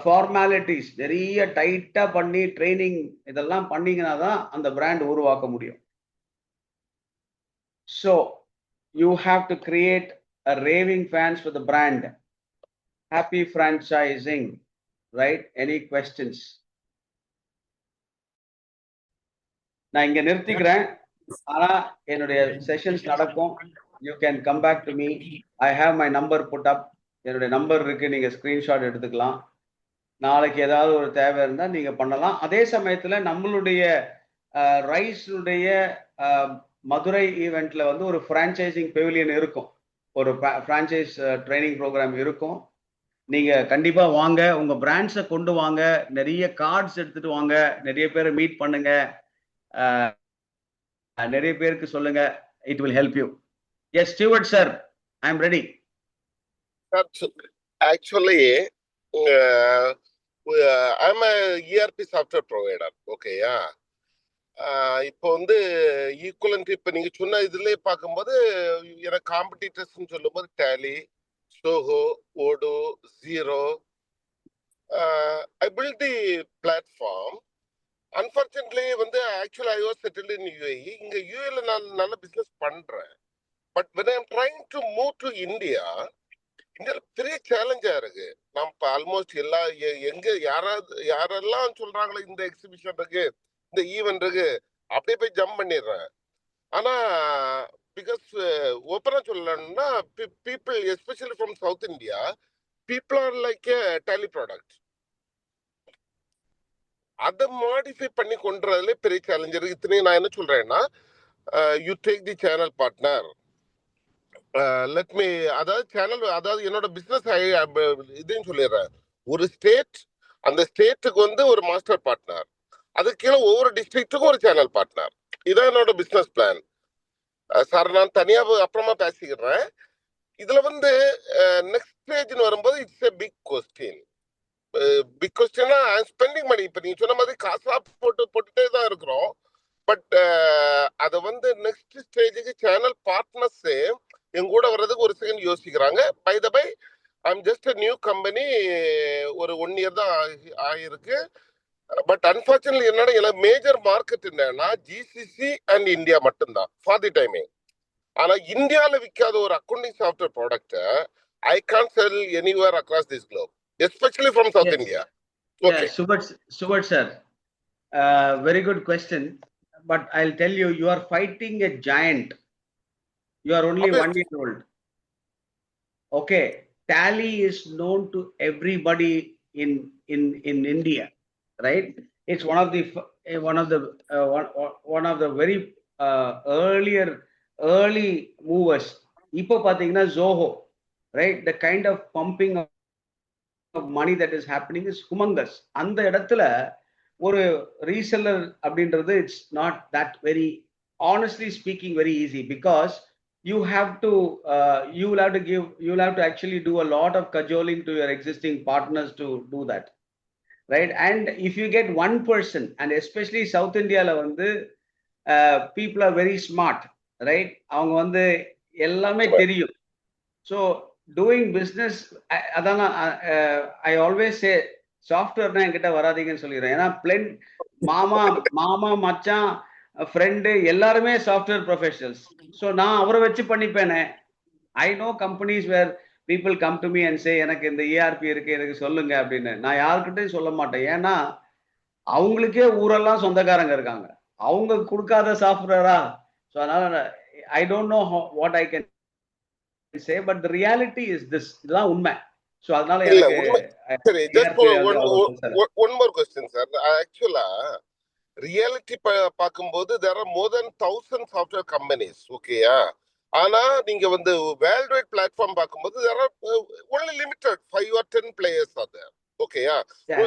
ஃபார்மாலிட்டிஸ் நிறைய டைட்டா பண்ணி ட்ரைனிங் இதெல்லாம் பண்ணீங்கன்னா தான் அந்த பிராண்ட் உருவாக்க முடியும். So you have to create a raving fans for the brand. Happy franchising, right? Any questions? நான் இங்க நிறுத்திக்கிறேன். ஆனா என்னுடைய செஷன்ஸ் நடக்கும். You can come back to me. I have my number put up. என்னுடைய நம்பர் இருக்கு, நீங்க ஸ்கிரீன்ஷாட் எடுத்துக்கலாம். நாளைக்கு ஏதாவது ஒரு தேவை இருந்தால் நீங்க பண்ணலாம். அதே சமயத்துல நம்மளுடைய ரைஸுடைய மதுரை ஈவெண்ட்ல வந்து ஒரு பிரான்ச்சைசிங் பெவிலியன் இருக்கும், ஒரு பிரான்ச்சைஸ் ட்ரைனிங் ப்ரோக்ராம் இருக்கும். நீங்க கண்டிப்பா வாங்க, உங்க பிராண்ட்ஸை கொண்டு வாங்க, நிறைய கார்ட்ஸ் எடுத்துட்டு வாங்க, நிறைய பேரை மீட் பண்ணுங்க, நிறைய பேருக்கு சொல்லுங்க. It will help you. Yes Stewart sir, I am ready.
Actually, I'm a ERP software provider. Okay, yeah. இப்போ வந்து ஈக்குவலண்ட் இப்போ நீங்க சொன்ன இதுலயே பார்க்கும்போது எனக்கு காம்படிட்டர்ஸ்ன்னு சொல்லும்போது Tally, Zoho, Odoo, Xero. I build the platform. Unfortunately வந்து actually I was settled in UAE. இங்க யூஏல நான் நல்ல பிசினஸ் பண்றேன். But when I'm trying to move to India, இந்தியாவில் பெரிய சேலஞ்சா இருக்கு. நான் இப்போ ஆல்மோஸ்ட் எல்லா எங்க யாரெல்லாம் சொல்றாங்களோ இந்த எக்ஸிபிஷன் இருக்கு, இந்த ஈவென்ட் இருக்கு, அப்படியே போய் ஜம்ப் பண்ணிடுறேன். ஆனா பிகாஸ் ஓப்பனா சொல்லணும்னா people especially from South India people are like Tally product. அதை மாடிஃபை பண்ணி கொண்டுறதுல பெரிய சேலஞ்ச் இருக்கு. இத்தனையும் நான் என்ன சொல்றேன்னா, you take the channel partner. Let me, அதாவது சேனல், அதாவது என்னோட பிசினஸ் இதையும் சொல்லிடுறேன். ஒரு ஸ்டேட், அந்த ஸ்டேட்டுக்கு வந்து ஒரு மாஸ்டர் பார்ட்னர், அதுக்கு கீழே ஒவ்வொரு டிஸ்ட்ரிக்ட்டுக்கும் ஒரு சேனல் பார்ட்னர். இதான் என்னோட பிசினஸ் பிளான். சார் நான் தனியா அப்புறமா பேசிக்கிறேன். இதுல வந்து நெக்ஸ்ட் ஸ்டேஜ்னு வரும்போது it's a big question. Big கொஸ்டின்னா ஸ்பெண்டிங் மணி. இப்ப நீங்க சொன்ன மாதிரி காசா போட்டுட்டே தான் இருக்கிறோம். பட் அதை வந்து நெக்ஸ்ட் ஸ்டேஜுக்கு சேனல் பார்ட்னர்ஸ் என் கூட வர்றதுக்கு ஒரு செகண்ட் யோசிக்கிறாங்க. By the by I'm just new company, ஒரு 1 இயர் தான் ஆயிருக்கு. பட் அன்பார்ச்சுனேட்லி என்னன்னா மேஜர் மார்க்கெட் என்னன்னா ஜிசிசி அண்ட் இந்தியா மட்டும்தான் ஃபார் தி டைமிங். ஆனா இந்தியாவில் விற்காத ஒரு accounting software product I can sell anywhere across this globe, especially from South India.
Okay. Subert sir, very good question. But I'll tell you, you are fighting a giant. You are only 1 year old. Okay, Tally is known to everybody in India, right? It's one of the very early movers. இப்போ பாத்தீங்கன்னா Zoho, right? The kind of pumping of money that is happening is humongous. அந்த இடத்துல ஒரு ரீசெல்லர் அப்படின்றது it's not that very, honestly speaking, very easy, because you have to actually do a lot of cajoling to your existing partners to do that, right? And if you get one person, and especially South India la வந்து people are very smart, right? அவங்க வந்து எல்லாமே தெரியும். So doing business, அதான் I always say சாஃப்ட்வேர்னா என்கிட்ட வராதீங்கன்னு சொல்லிடுறேன். ஏன்னா பிளென் மாமா மச்சான் ஃப்ரெண்டு எல்லாருமே சாஃப்ட்வேர் ப்ரொஃபஷனல்ஸ். ஸோ நான் அவரை வச்சு பண்ணிப்பேனே. I know companies where people come to me and say எனக்கு இந்த ஏஆர்பி இருக்கு, எனக்கு சொல்லுங்க அப்படின்னு. நான் யாருக்கிட்டையும் சொல்ல மாட்டேன். ஏன்னா அவங்களுக்கே ஊரெல்லாம் சொந்தக்காரங்க இருக்காங்க, அவங்க கொடுக்காத சாஃப்ட்வேரா? ஸோ அதனால I don't know what I can say, but the reality is this. இதுதான் உண்மை. So அதனால
சரி, just one more question sir. Actually reality பார்க்கும்போது there are more than 1000 software companies. ஓகேயா? ஆனா நீங்க வந்து வேர்ல்ட் வைட் பிளாட்ஃபார்ம் பார்க்கும்போது there are only limited 5 or 10 players are there. ஓகேயா?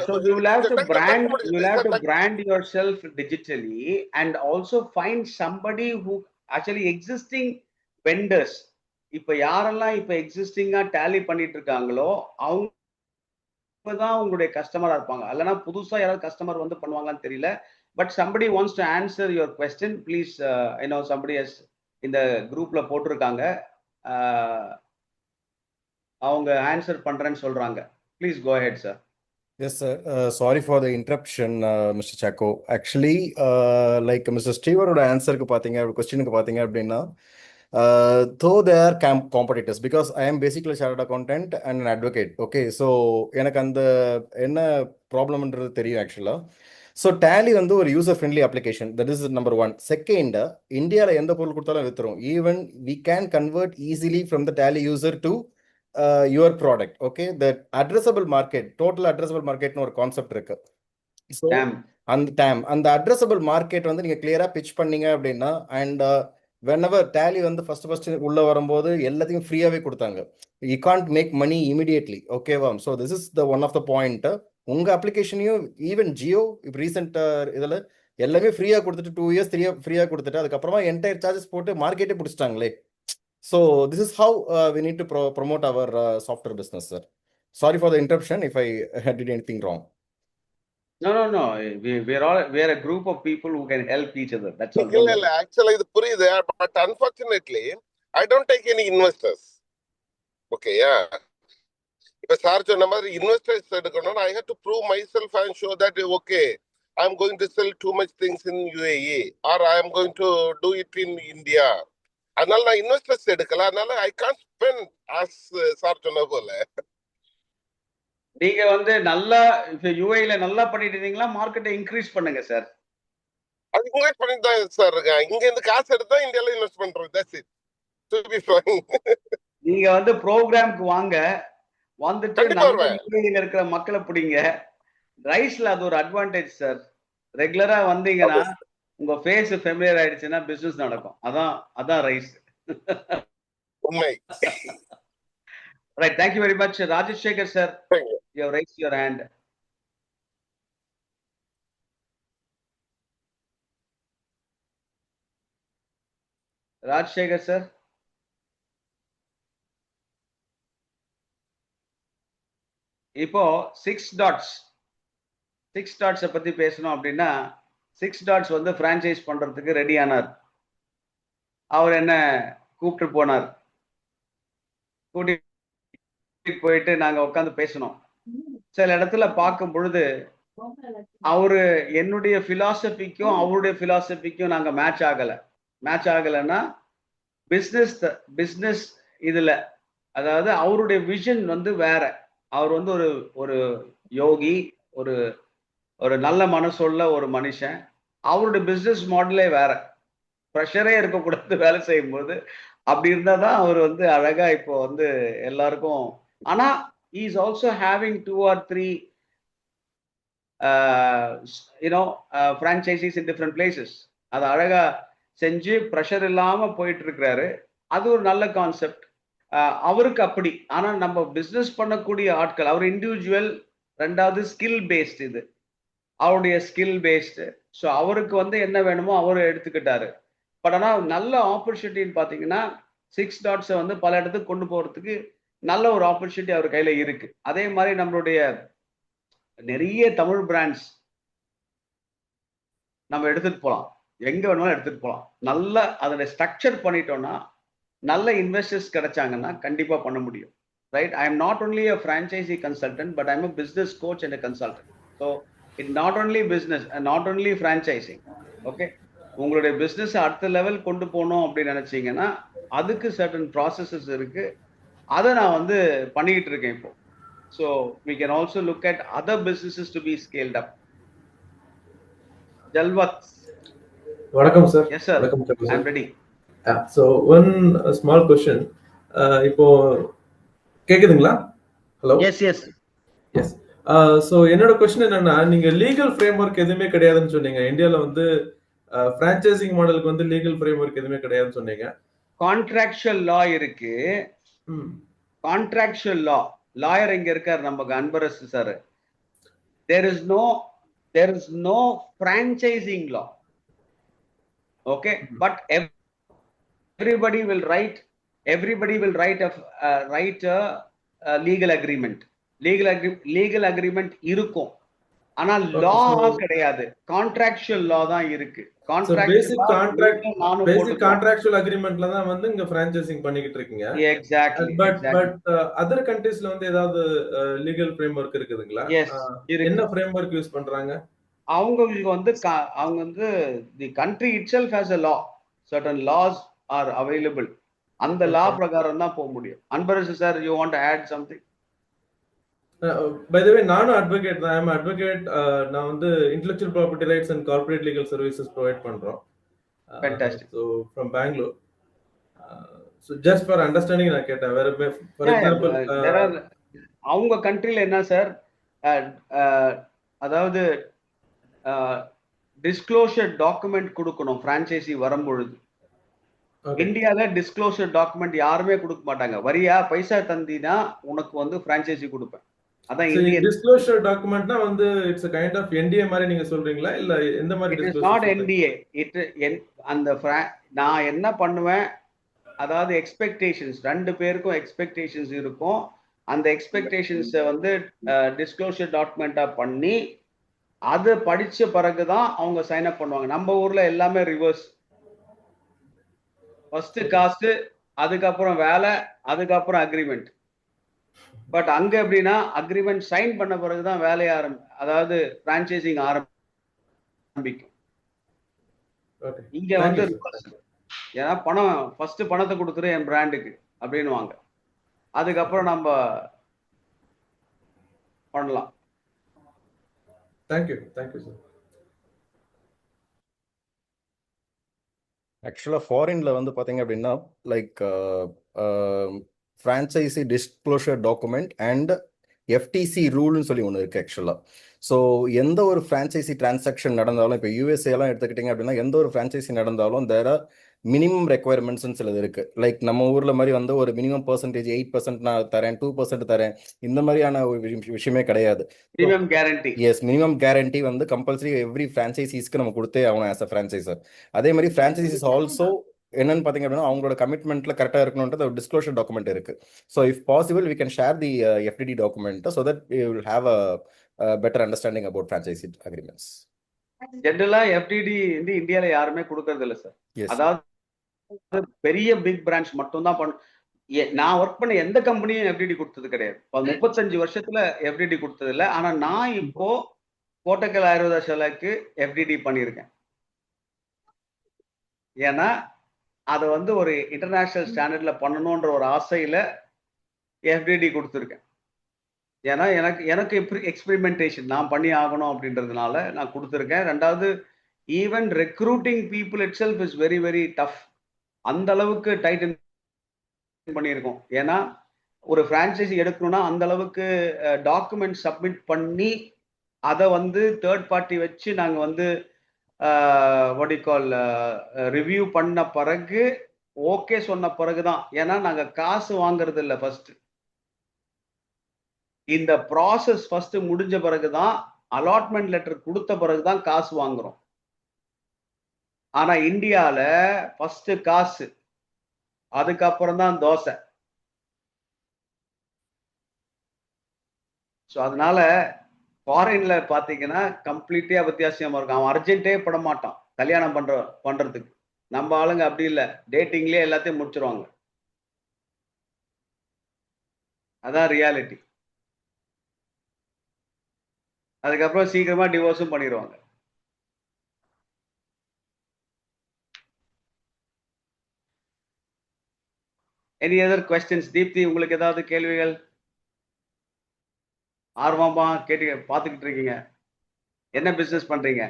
So you will have to brand yourself digitally and also find somebody who actually existing vendors. இப்ப யாரெல்லாம் இப்ப எக்ஸிஸ்டிங்கா டேலி பண்ணிட்டு இருக்காங்களோ அவங்க தான் உங்களுடைய கஸ்டமரா இருப்பாங்க. இல்லைன்னா புதுசா யாராவது கஸ்டமர் வந்து பண்ணுவாங்கன்னு தெரியல. But somebody wants to answer your question, please. I know somebody has இந்த குரூப்ல போட்டிருக்காங்க, அவங்க ஆன்சர் பண்றேன்னு சொல்றாங்க. Please go ahead sir.
Yes, sir. Sorry for the interruption, Mr. Chaco. Actually, like Mr. Steveroட ஆன்சருக்கு பார்த்தீங்க, கொஸ்டினுக்கு பார்த்தீங்க அப்படின்னா, though they are competitors, because I am basically a chartered accountant and an advocate. Okay, so எனக்கு அந்த என்ன ப்ராப்ளம்ன்றது தெரியும் ஆக்சுவலாக. ஸோ டேலி வந்து ஒரு user friendly application, that is number 1. Second, இந்தியாவில் எந்த பொருள் கொடுத்தாலும் வித்துரும். Even we can convert easily from the Tally user to your product. Okay, the addressable market, total addressable market னு ஒரு கான்செப்ட் இருக்கு. ஸோ அந்த அட்ரஸபிள் மார்க்கெட் வந்து நீங்க கிளியரா பிச் பண்ணீங்க அப்படின்னா, அண்ட் whenever tally வந்து first உள்ள வரும்போது எல்லாத்தையும் ஃப்ரீயாவே கொடுத்தாங்க. You can't make money immediately. ஓகேவா? So this is the one of the point. உங்க அப்ளிகேஷனையும் ஈவன் ஜியோ இப்போ ரீசெண்ட் இதுல எல்லாமே ஃப்ரீயா கொடுத்துட்டு 2 years 3 ஃப்ரீயா கொடுத்துட்டு அதுக்கப்புறமா என்டையர் சார்ஜஸ் போட்டு மார்க்கெட்டே பிடிச்சிட்டாங்களே. So this is how we need to promote our software business, sir. Sorry for the interruption if I did anything wrong.
No. We're a group of people who can help each other. That's all.
இல்ல ஆக்சுவலா இது புரியுது, but unfortunately I don't take any investors. ஓகேயா? இப்ப சார் சொன்ன மாதிரி இன்வெஸ்டர்ஸ் எடுக்கணும்னா I have to prove myself and show that okay I am going to sell too much things in UAE or I am going to do it in India. அதனால நான் இன்வெஸ்டர்ஸ் எடுக்கல. அதனால I can't spend as sir சொன்ன போல.
நீங்க வந்து நல்லா இப்ப யூஏல நல்லா பண்ணிட்டு இருந்தீங்களா, மார்க்கெட்டை இன்க்ரீஸ் பண்ணுங்க சார்.
அது இன்வெஸ்ட் பண்ணிட்டு தான் சார் இருக்கேன். இங்க இருந்து காசு எடுத்தா இந்தியால இன்வெஸ்ட் பண்றோம். That's it. To be fine.
நீங்க வந்து ப்ரோக்ராம்க்கு வாங்க, வந்துட்டு
கண்டிப்பா
நம்ம
வருவேன்.
யூஏல இருக்கிற மக்களை பிடிங்க. ரைஸ்ல அது ஒரு அட்வான்டேஜ் சார். ரெகுலரா வந்தீங்கன்னா உங்க ஃபேஸ் ஃபெமிலியர் ஆயிடுச்சுன்னா பிசினஸ் நடக்கும். அதான் ரைஸ்.
உண்மை.
Right, thank you very much, Rajesh Shekhar sir.
Thank you.
You have raised your hand. Raj Shekhar sir. இப்போ 6 டாட்ஸ் பத்தி பேசணும் அப்படின்னா 6 டாட்ஸ் வந்து பிரான்ச்சைஸ் பண்றதுக்கு ரெடி ஆனார். அவர் என்ன கூப்பிட்டு போனார். கூட்டிட்டு போயிட்டு நாங்க உட்காந்து பேசணும். சில இடத்துல பார்க்கும் பொழுது அவரு என்னுடைய பிலாசபிக்கும் அவருடைய பிலாசபிக்கும் நாங்க மேட்ச் ஆகலைன்னா பிஸ்னஸ் இதுல, அதாவது அவருடைய விஷன் வந்து வேற. அவர் வந்து ஒரு யோகி, ஒரு நல்ல மனசுள்ள ஒரு மனுஷன். அவருடைய பிசினஸ் மாடலே வேற. ப்ரெஷரே இருக்கக்கூடாது வேலை செய்யும் போது. அப்படி இருந்தாதான் அவர் வந்து அழகா இப்போ வந்து எல்லாருக்கும். ஆனா he is also having 2 or 3 franchises in different places. அது அழகா செஞ்சு ப்ரெஷர் இல்லாம போயிட்டு இருக்கிறாரு. அது ஒரு நல்ல கான்செப்ட் அவருக்கு. அப்படி ஆனா நம்ம பிசினஸ் பண்ணக்கூடிய ஆட்கள், அவர் இண்டிவிஜுவல், ரெண்டாவது ஸ்கில் பேஸ்ட். இது அவருடைய ஸ்கில் பேஸ்டு. ஸோ அவருக்கு வந்து என்ன வேணுமோ அவரு எடுத்துக்கிட்டாரு. பட் ஆனால் நல்ல ஆப்பர்ச்சுனிட்டின்னு பார்த்தீங்கன்னா 6 டாட்ஸை வந்து பல இடத்துக்கு கொண்டு போகிறதுக்கு நல்ல ஒரு ஆப்பர்ச்சுனிட்டி அவர் கையில் இருக்கு. அதே மாதிரி நம்மளுடைய நிறைய தமிழ் பிராண்ட்ஸ் நம்ம எடுத்துட்டு போகலாம், எங்க வேணுமாலும் எடுத்துட்டு போகலாம். நல்லா அதோட ஸ்ட்ரக்சர் பண்ணிட்டோம்னா, நல்ல இன்வெஸ்டர்ஸ் கிடைச்சாங்கன்னா கண்டிப்பா பண்ண முடியும். Right? I am not only a franchisee consultant, but I am a business coach and a consultant. So it not only business, not only franchising. Okay, உங்களுடைய பிஸ்னஸ் அடுத்த லெவல் கொண்டு போகணும் அப்படின்னு நினைச்சீங்கன்னா அதுக்கு சர்டன் ப்ராசஸஸ் இருக்கு. அதை நான் வந்து பண்ணிக்கிட்டு இருக்கேன் இப்போ. So we can also look at other businesses to be scaled up. Jalvat.
வணக்கம் சார்.
Yes sir.
வணக்கம் sir.
I am ready.
So one small question. இப்போ கேக்குதுங்களா? ஹலோ.
Yes.
ஸோ என்னோட கொஸ்டின் என்னன்னா, நீங்க லீகல் ஃப்ரேம்வொர்க் எதுவுமே கிடையாதுன்னு சொன்னீங்க. இந்தியாவில் வந்து ஃப்ரான்ச்சைசிங் மாடலுக்கு வந்து லீகல் ஃப்ரேம்வொர்க் எதுவுமே கிடையாதுன்னு சொன்னீங்க.
கான்ட்ராக்சுவல் லா இருக்கு. கான்ட்ராக்சுவல் லாயர் எங்க இருக்கார்? நம்ம Anbarasu sir. there is no franchising law. Okay, but everybody will write a legal agreement. Legal agreement இருக்கும், ஆனா லா கிடையாது. கான்ட்ராக்சுவல் லா தான் இருக்கு.
பேசிக் கான்ட்ராக்சுவல் அக்ரிமெண்ட்ல தான் வந்து இங்க ஃப்ரான்ச்சைசிங் பண்ணிக்கிட்டு இருக்கீங்க.
எக்ஸாக்ட்லி.
பட் அதர் கண்ட்ரீஸ்ல வந்து ஏதாவது லீகல் ஃப்ரேம்வொர்க் இருக்குதுங்களா? என்ன ஃப்ரேம்வொர்க் யூஸ் பண்றாங்க?
அவங்க வந்து the country itself has a law. Certain laws are available. அந்த லா பிரகாரம் தான் போக முடியும். Anbarasu sir, you want to add something?
By the way, நானும் அட்வொகேட் தான். I'm advocate. நான் வந்து intellectual property rights and corporate legal services provide பண்றோம்.
Fantastic.
So from Bangalore. So just for understanding நான் கேட்டேன். வேற ஃபார் எக்ஸாம்பிள்
அவங்க கண்ட்ரில என்ன சார், அதாவது டிஸ்க்ளோஷர் டாக்குமெண்ட் கொடுக்கணும் ஃப்ரான்ச்சைசி வரும்பொழுது.
ஓகே
இந்தியால டிஸ்க்ளோசர் டாக்குமெண்ட் யாருமே கொடுக்க மாட்டாங்க. வரியா பைசா தந்தினா உனக்கு வந்து பிரான்ச்சைசி கொடுப்பேன். அதான்
ஸோ
இந்தியன்.
டிஸ்க்ளோஷர் டாக்குமெண்ட்னா வந்து it's a kind of NDA மாதிரி நீங்க சொல்றீங்களா இல்ல எந்த மாதிரி
இட் இஸ்
டிஸ்க்ளோஷர்
நாட்
சொல்றீங்க?
என்டிஏ. அந்த நான் என்ன பண்ணுவேன், அதாவது எக்ஸ்பெக்டேஷன்ஸ் 2 பேருக்கும் எக்ஸ்பெக்டேஷன்ஸ் இருக்கும். அந்த எக்ஸ்பெக்டேஷன்ஸை வந்து டிஸ்க்ளோஷர் டாக்குமெண்டா பண்ணி அது படிச்ச பிறகுதான் அவங்க சைன் அப் பண்ணுவாங்க. நம்ம ஊர்ல எல்லாமே ரிவர்ஸ். ஃபர்ஸ்ட் காசு, அதுக்கப்புறம் வேலை, அதுக்கப்புறம் அக்ரிமெண்ட். பட் அங்க எப்படின்னா அக்ரிமெண்ட் சைன் பண்ண பிறகுதான் வேலையை அதாவது பிரான்ச்சைசிங் ஆரம்பிக்கும்.
ஓகே
இங்க
தேங்க்
வந்து
யூ சார்.
reverse. ஏன்னா பணம் ஃபர்ஸ்ட் பணத்தை கொடுத்துரு என் பிராண்டுக்கு அப்படின்னுவாங்க. அதுக்கப்புறம் நம்ம பண்ணலாம்.
Thank you sir.
ஆக்சுவலாக ஃபாரின்ல வந்து பார்த்தீங்க அப்படின்னா like franchise disclosure document and FTC ரூல்னு சொல்லி ஒன்று இருக்குது ஆக்சுவலாக. ஸோ எந்த ஒரு ஃப்ரான்ச்சைசி டிரான்சாக்ஷன் நடந்தாலும் இப்போ யூஎஸ்ஏலாம் எடுத்துக்கிட்டிங்க அப்படின்னா எந்த ஒரு ஃப்ரான்ச்சைசி நடந்தாலும் தேர் ஆர் மினிமம் ரெக்குவயர்மெண்ட்ஸ்னு சிலது இருக்குது. லைக் நம்ம ஊரில் மாதிரி வந்து ஒரு மினிமம் பர்சன்டேஜ் 8% நான் தரேன், 2% தரேன், இந்த மாதிரியான ஒரு விஷயமே கிடையாது.
Minimum guarantee.
Yes, minimum guarantee வந்து கம்பல்சரி எவ்ரி ஃப்ரான்ச்சைசிஸ்க்கு நம்ம கொடுத்தே ஆகணும் ஆஸ் அ ஃப்ரான்ச்சைசர். அதே மாதிரி ஃப்ரான்ச்சைசிஸ் ஆல்சோ என்னன்னு பார்த்தீங்க அப்படின்னா அவங்களோட கமிட்மெண்ட்ல கரெக்டாக இருக்கணுன்றது ஒரு டிஸ்க்ளோஷர் டாக்குமெண்ட் இருக்கு. So if possible we can share the FDD document so that we will have a better understanding about franchisee agreements.
ஜென்ரலா எஃப்டிடி வந்து இந்தியால யாருமே கொடுக்கறது இல்லை சார்.
எஸ்,
அதாவது பெரிய பிக் பிரான்ச் மட்டும் தான் நான் ஒர்க் பண்ண எந்த கம்பெனியும் எஃப்டிடி கொடுத்தது கிடையாது. 35 வருஷத்துல எஃப்டிடி கொடுத்தது இல்லை. ஆனா நான் இப்போ கோட்டக்கல் ஆயுர்வேதா சாலைக்கு எஃப்டிடி பண்ணியிருக்கேன். ஏன்னா அதை வந்து ஒரு இன்டர்நேஷனல் ஸ்டாண்டர்ட்ல பண்ணணும்ன்ற ஒரு ஆசையில எஃப்டிடி கொடுத்துருக்கேன். ஏன்னா எனக்கு எக்ஸ்பெரிமெண்டேஷன் நான் பண்ணி ஆகணும் அப்படின்றதுனால நான் கொடுத்துருக்கேன். ரெண்டாவது even recruiting people it self is very very tough. அந்த அளவுக்கு டைட்டன் பண்ணியிருக்கோம். ஏன்னா ஒரு பிரான்ச்சைசி எடுக்கணும்னா அந்த அளவுக்கு டாக்குமெண்ட் சப்மிட் பண்ணி அதை வந்து தேர்ட் பார்ட்டி வச்சு நாங்கள் வந்து வாட் யூ கால் ரிவ்யூ பண்ண பிறகு ஓகே சொன்ன பிறகுதான். ஏன்னா நாங்கள் காசு வாங்குறது இல்லை. ஃபர்ஸ்ட் இந்த ப்ராசஸ் ஃபர்ஸ்ட் முடிஞ்ச பிறகுதான், அலாட்மெண்ட் லெட்டர் கொடுத்த பிறகுதான் காசு வாங்குறோம். ஆனா இந்தியால ஃபர்ஸ்ட் காசு, அதுக்கப்புறம் தான் தோசை. ஸோ அதனால ஃபாரின்ல பாத்தீங்கன்னா கம்ப்ளீட்டா வித்தியாசமா இருக்கும். அவன் அர்ஜென்ட்டே பட மாட்டான் கல்யாணம் பண்றதுக்கு. நம்ம ஆளுங்க அப்படி இல்லை, டேட்டிங்லயே எல்லாத்தையும் முடிச்சிருவாங்க. அதான் ரியாலிட்டி. அதுக்கப்புறம் சீக்கிரமா டிவோர்ஸும் பண்ணிடுவாங்க. Any other questions? தீப்தி, உங்களுக்கு ஏதாவது கேள்விகள்? ஆர்வமா பார்த்துக்கிட்டு இருக்கீங்க. என்ன பிசினஸ் பண்றீங்க?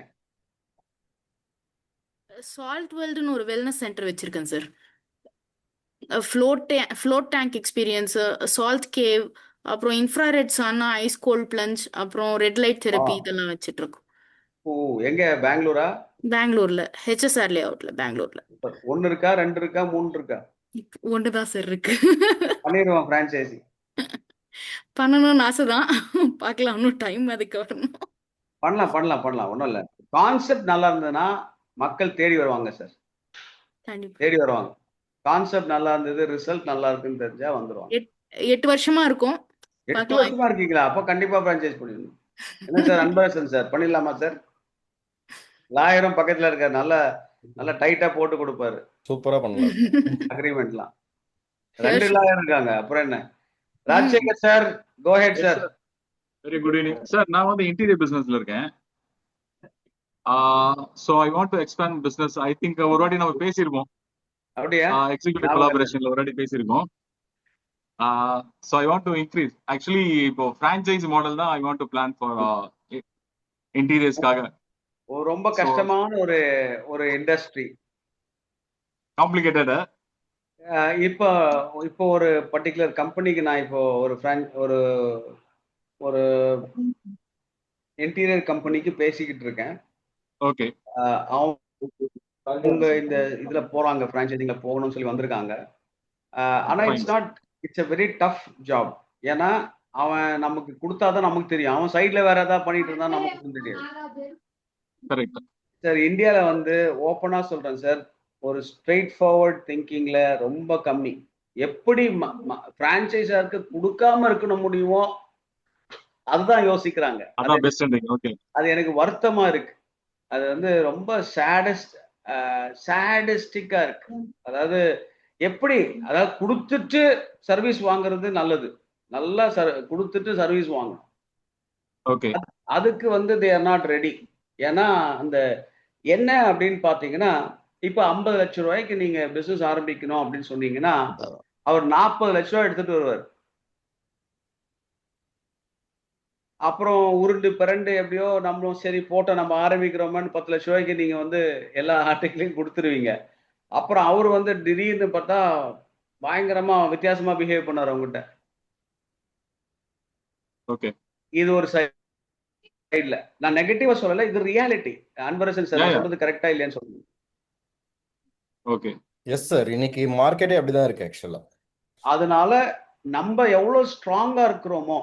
சால்ட் வேர்ல்டுன்னு ஒரு வெல்னஸ் சென்டர் வச்சிருக்கேன் sir. Float tank experience, salt cave, அப்புறம் infrared sauna, ice cold plunge, அப்புறம் ரெட் லைட் தெரப்பி இதெல்லாம் வச்சிட்டு இருக்கோம்.
ஓ, எங்க? பெங்களூரா?
பெங்களூர்ல ஹெச்எஸ்ஆர் லே அவுட்ல பெங்களூர்ல.
1 இருக்கா, 2 இருக்கா, 3 இருக்கா?
1 தான் சார் இருக்கு.
பண்ணிடுவோம் பிரான்ச்சைசி.
பண்ணணும்னு ஆசைதான், பார்க்கலாம், இன்னும் டைம் அதுக்கு வரணும்.
பண்ணலாம் ஒன்றும் இல்லை. கான்செப்ட் நல்லா இருந்ததுன்னா மக்கள் தேடி வருவாங்க சார்.
கண்டிப்பா.
தேடி வருவாங்க. கான்செப்ட் நல்லா இருந்தது, ரிசல்ட் நல்லா இருக்குன்னு தெரிஞ்சா வந்துருவாங்க.
8 வருஷமா இருக்கும்.
8 வருஷமா இருக்கீங்களா? அப்ப கண்டிப்பா பிரான்ச்சைஸ் பண்ணிடணும். என்ன சார் அன்பரசன் சார், பண்ணிடலாமா சார்? லாயரும் பக்கத்துல இருக்காரு, நல்லா டைட்டா போட்டு கொடுப்பாரு.
சூப்பரா பண்ணலாம்
அக்ரிமெண்ட்லாம். 2 லாயர் இருக்காங்க, அப்புறம் என்ன? Rajasekar sir, co head sir.
Very good evening sir. நான் வந்து இன்டீரியர் பிசினஸ்ல இருக்கேன். So I want to expand business. I think ஒரு வாட்டி நம்ம பேசியிருக்கோம்,
அப்படியா?
எக்ஸிக்யூட்டிவ் கொலாபரேஷன்ல ஒரு வாட்டி பேசியிருக்கோம். So I want to increase. Actually இப்போ பிரான்ச்சைஸ் மாடல் தான் I want to plan for இன்டீரியர்ஸ்க்காக.
ரொம்ப கஷ்டமான ஒரு இண்டஸ்ட்ரி,
காம்ப்ளிகேட்டட்.
இப்போ ஒரு பர்டிகுலர் கம்பெனிக்கு நான் இப்போ ஒரு இன்டீரியர் கம்பெனிக்கு பேசிக்கிட்டு இருக்கேன்.
ஓகே.
அவங்க இந்த இதுல போறாங்க, பிரான்ச்சைசிங்ல போகணும்னு சொல்லி வந்திருக்காங்க. ஆனா
Fine.
It's a very tough job. ஏன்னா அவன் நமக்கு கொடுத்தாதான் நமக்கு தெரியும். அவன் சைட்ல வேற ஏதாவது பண்ணிட்டு இருந்தா நமக்கு ஒண்ணும் தெரியாது.
Correct.
சார் இந்தியால வந்து ஓப்பனா சொல்றேன் சார், ஒரு ஸ்ட்ரெயிட் ஃபார்வர்ட் திங்கிங்ல ரொம்ப கம்மி. எப்படி பிரான்ச்சைஸருக்கு கொடுக்காம இருக்கணும் முடியுமோ அதுதான் யோசிக்கிறாங்க.
அதான் பெஸ்ட்ன்றீங்க. ஓகே.
அது எனக்கு வருத்தமா இருக்கு. அது வந்து ரொம்ப சேடிஸ்டிக்கா இருக்கு. அதாவது எப்படி, அதாவது கொடுத்துட்டு சர்வீஸ் வாங்குறது நல்லது. நல்லா கொடுத்துட்டு சர்வீஸ் வாங்கணும்.
ஓகே.
அதுக்கு வந்து தே ஆர் நாட் ரெடி. ஏன்னா அந்த என்ன அப்படின்னு பாத்தீங்கன்னா, இப்ப 50 லட்சம் ரூபாய்க்கு நீங்க பிசினஸ் ஆரம்பிக்கணும் அப்படின்னு சொன்னீங்கன்னா அவர் 40 லட்சம் ரூபாய் எடுத்துட்டு வருவார். அப்புறம் உருண்டு பிறண்டு எப்படியோ நம்மளும் சரி போட்ட நம்ம ஆரம்பிக்கிறோமான்னு 10 லட்சம் ரூபாய்க்கு நீங்க வந்து எல்லா ஆர்டிகிளையும் கொடுத்துருவீங்க. அப்புறம் அவர் வந்து திடீர்னு பார்த்தா பயங்கரமா வித்தியாசமா பிஹேவ் பண்ணாரு அவங்ககிட்ட.
ஓகே.
இது ஒரு சைடுல நான் நெகட்டிவா சொல்லல, இது ரியாலிட்டி. அன்பரசன் சார் சொல்றது கரெக்டா இல்லையான்னு சொல்லுங்க.
ஓகே.
எஸ் சார், இன்னைக்கு மார்க்கெட்டே அப்படிதான் இருக்கு ஆக்சுவலா.
அதனால நம்ம எவ்வளவு ஸ்ட்ராங்கா இருக்கிறோமோ,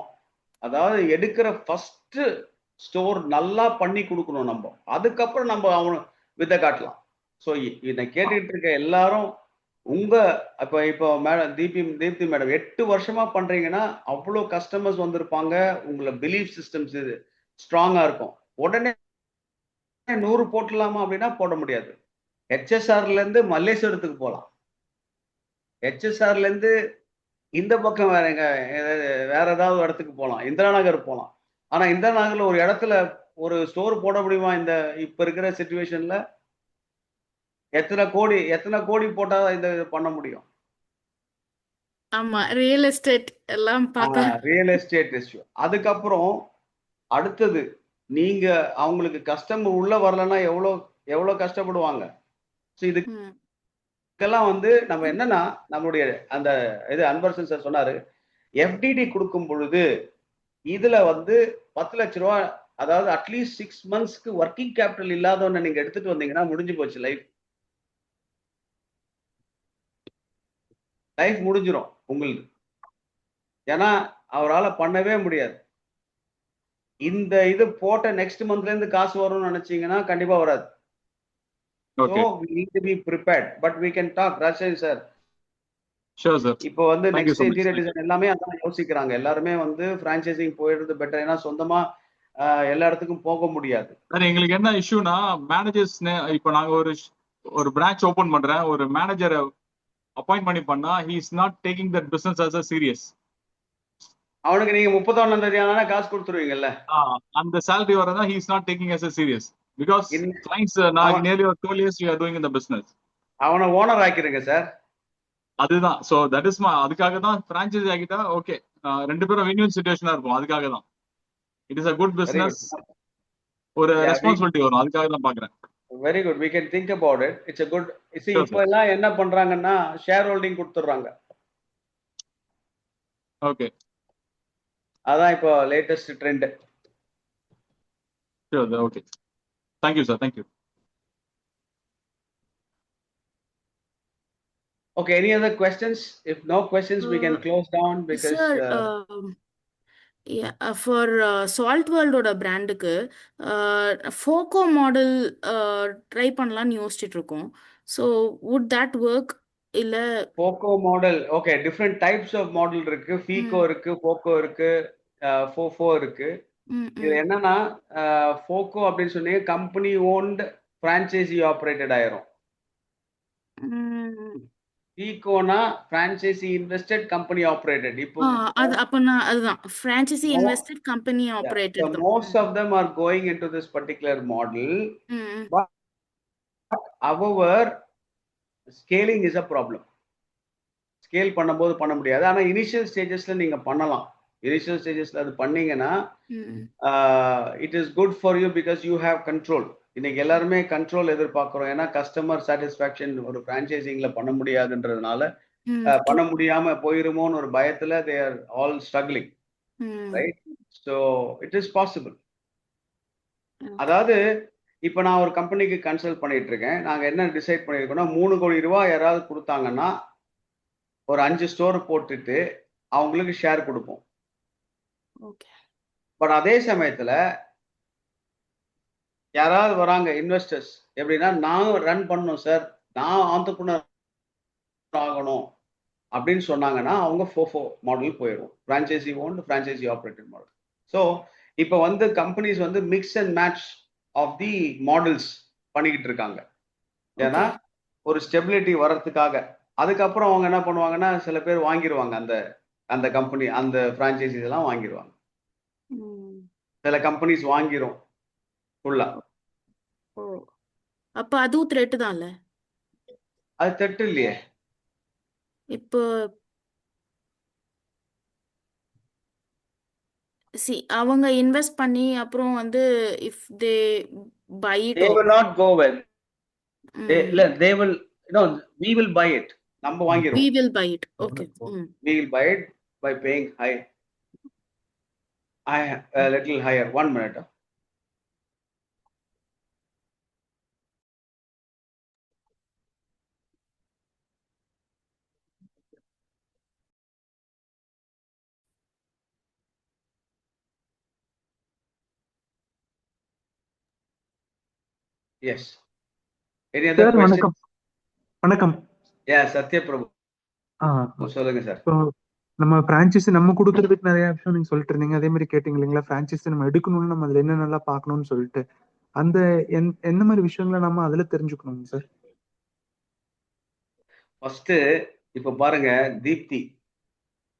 அதாவது எடுக்கிற ஃபர்ஸ்ட் ஸ்டோர் நல்லா பண்ணி கொடுக்கணும் நம்ம. அதுக்கப்புறம் நம்ம அவனை வித்தை காட்டலாம். ஸோ இதை கேட்டுக்கிட்டு இருக்க எல்லாரும் இப்போ மேடம் தீப்தி மேடம் 8 வருஷமா பண்றீங்கன்னா அவ்வளோ கஸ்டமர்ஸ் வந்திருப்பாங்க. உங்களை பிலீஃப் சிஸ்டம்ஸ் இது ஸ்ட்ராங்கா இருக்கும். உடனே 100 போட்டுடலாமா அப்படின்னா போட முடியாது. ஹெச்எஸ்ஆர்ல இருந்து மல்லேஸ்வரத்துக்கு போகலாம். ஹெச்எஸ்ஆர்ல இருந்து இந்த பக்கம் வேற ஏதாவது இடத்துக்கு போகலாம், இந்திரா நகர் போகலாம். ஆனா இந்திரா நகர்ல ஒரு இடத்துல ஒரு ஸ்டோர் போட முடியுமா இந்த இப்ப இருக்கிற சிச்சுவேஷன்ல? எத்தனை கோடி போட்டா இந்த பண்ண முடியும்?
ஆமா, ரியல் எஸ்டேட் எல்லாம் பார்த்தா
ரியல் எஸ்டேட் இஷ்யூ. அதுக்கப்புறம் அடுத்தது நீங்க அவங்களுக்கு கஸ்டமர் உள்ள வரலன்னா எவ்வளவு கஷ்டப்படுவாங்க. இதுக்கெல்லாம் வந்து நம்ம என்னன்னா நம்மளுடைய அந்த இது அன்பரசன் சார் சொன்னாரு, எஃப்டிடி கொடுக்கும் பொழுது இதுல வந்து 10 லட்சம் ரூபாய், அதாவது அட்லீஸ்ட் 6 மந்த்ஸ்க்கு ஒர்க்கிங் கேபிட்டல் இல்லாதவன நீங்க எடுத்துட்டு வந்தீங்கன்னா முடிஞ்சு போச்சு. லைஃப் முடிஞ்சிடும் உங்களுக்கு. ஏன்னா அவரால் பண்ணவே முடியாது. இந்த இது போட்ட நெக்ஸ்ட் மந்த்ல இருந்து காசு வரும்னு நினைச்சீங்கன்னா கண்டிப்பா வராது. So we need to be prepared, but we can talk. Rajesh sir,
sure sir.
இப்போ வந்து நெக்ஸ்ட் இன்டீரியர் டிசைன் எல்லாமே அதான் யோசிக்கிறாங்க. எல்லாருமே வந்து பிரான்ச்சைசிங் போயிடுறது பெட்டர். ஏன்னா சொந்தமா எல்லா இடத்துக்கும் போக முடியாது.
சார் எங்களுக்கு என்ன இஷ்யூனா, மேனேஜர்ஸ் இப்போ நாங்க ஒரு பிரான்ச் ஓபன் பண்றேன், ஒரு மேனேஜரை அப்பாயிண்ட் பண்ணா he is not taking that business as a serious.
அவனுக்கு நீங்க 31ஆம் தேதி ஆனா காசு கொடுத்துருவீங்கல்ல,
அந்த salary வரதா he is not taking as a serious because clients nearly 12 years we are doing in the business.
அவனை ஓனர் ஆக்கிருங்க சார்.
அதுதான். so that is அதுக்காக தான் franchise ஆகிட்டா ஓகே, ரெண்டு பேரும் வின்-வின் சிச்சுவேஷனா இருக்கும். அதுக்காக தான் it is a good business, ஒரு ரெஸ்பான்சிபிலிட்டி வரும். அதுக்காக தான் பாக்குறேன்.
Very good, we can think about it. It's a good. இப்போ எல்லாம் என்ன பண்றாங்கன்னா ஷேர் ஹோல்டிங் கொடுத்துறாங்க.
ஓகே,
அதான் இப்போ latest trend.
sure okay, thank you sir, thank you.
Okay, any other questions? If no questions we can close down because
for Salt World பிராண்டுக்கு ஃபோக்கோ மாடல் ட்ரை பண்ணலாம்னு யோசிச்சுட்டு இருக்கோம். So would that work? இல்ல
FOCO model okay, different types of model இருக்கு. ஃபீகோ இருக்கு, ஃபோக்கோ இருக்கு, ஃபோஃபோ இருக்கு. இது என்னன்னா ஃபோக்கோ அப்படின்னு சொன்னீங்க கம்பெனி ஓன்ட் பிரான்ச்சைசி ஆப்ரேட்டட் ஆயிரும். ஃபீகோனா பிரான்ச்சைசி இன்வெஸ்டட் கம்பெனி ஆப்ரேட்டட். இப்போ
அப்பனா அதுதான் franchisee invested company operated.
Most of them are going into this particular model, but however scaling is a problem. Scale பண்ணும்போது பண்ண முடியாது. ஆனா இனிஷியல் ஸ்டேஜஸ்ல நீங்க பண்ணலாம். இனிஷியல் ஸ்டேஜஸ்ல அது பண்ணீங்கன்னா it is good for you because you have control. இன்னைக்கு எல்லாருமே கண்ட்ரோல் எதிர்பார்க்கிறோம். ஏன்னா கஸ்டமர் சாட்டிஸ்பாக்சன் ஒரு பிரான்ச்சைசிங்ல பண்ண முடியாதுன்றதுனால, பண்ண முடியாம போயிருமோன்னு ஒரு பயத்துல they are all struggling, right? So it is possible. அதாவது இப்போ நான் ஒரு கம்பெனிக்கு கன்சல்ட் பண்ணிட்டு இருக்கேன். நாங்கள் என்ன டிசைட் பண்ணியிருக்கோம்னா 3 கோடி ரூபாய் யாராவது கொடுத்தாங்கன்னா ஒரு 5 ஸ்டோர் போட்டுட்டு அவங்களுக்கு ஷேர் கொடுப்போம்.
ஓகே.
பட் அதே சமயத்துல யாராவது வராங்க இன்வெஸ்டர்ஸ், எப்படின்னா நான் ரன் பண்ணணும் சார், நான் ஆண்டர்பிரினர் ஆகணும் அப்படின்னு சொன்னாங்கன்னா அவங்க FOFO மாடல் போயிடும். Franchisee owned franchisee operated model. So இப்போ வந்து கம்பெனிஸ் வந்து mix and match of the models பண்ணிக்கிட்டு இருக்காங்க. ஏன்னா
ஓகே.
ஒரு ஸ்டெபிலிட்டி வர்றதுக்காக. அதுக்கப்புறம் அவங்க என்ன பண்ணுவாங்கன்னா சில பேர் வாங்கிடுவாங்க, அந்த அந்த கம்பெனி அந்த ஃப்ரான்ச்சைசிஸ் எல்லாம் வாங்கிடுவாங்க.
ம்.
சில கம்பெனிஸ் வாங்கிரும் ஃபுல்லா.
ஓ, அப்ப அதுவும் த்ரெட் தான்ல.
அது தட்டு இல்லையே.
இப்போ அவங்க இன்வெஸ்ட் பண்ணி அப்புறம் வந்து if they buy it
They will not go well.
ம்
They will, no, we will buy it. நம்ம
we
வாங்கிருவோம்.
will buy it. Okay.
We will buy it by paying a little higher. 1 minute. Yes. Any other
sir
question?
வணக்கம். வணக்கம்.
Yeah, Satya Prabhu. சொல்லுங்க சார்.
இப்போ நம்ம பிரான்ச்சைஸ் நம்ம கொடுக்கறதுக்கு நிறைய விஷயம் நீங்க சொல்லிட்டு இருந்தீங்க. அதே மாதிரி கேட்டீங்க இல்லைங்களா, பிரான்ச்சைஸ் நம்ம எடுக்கணும்னு நம்ம அதுல என்ன நல்லா பார்க்கணும்னு சொல்லிட்டு, அந்த எந்த மாதிரி விஷயங்களை நம்ம அதுல தெரிஞ்சுக்கணுங்க சார்?
ஃபர்ஸ்ட் இப்ப பாருங்க, தீப்தி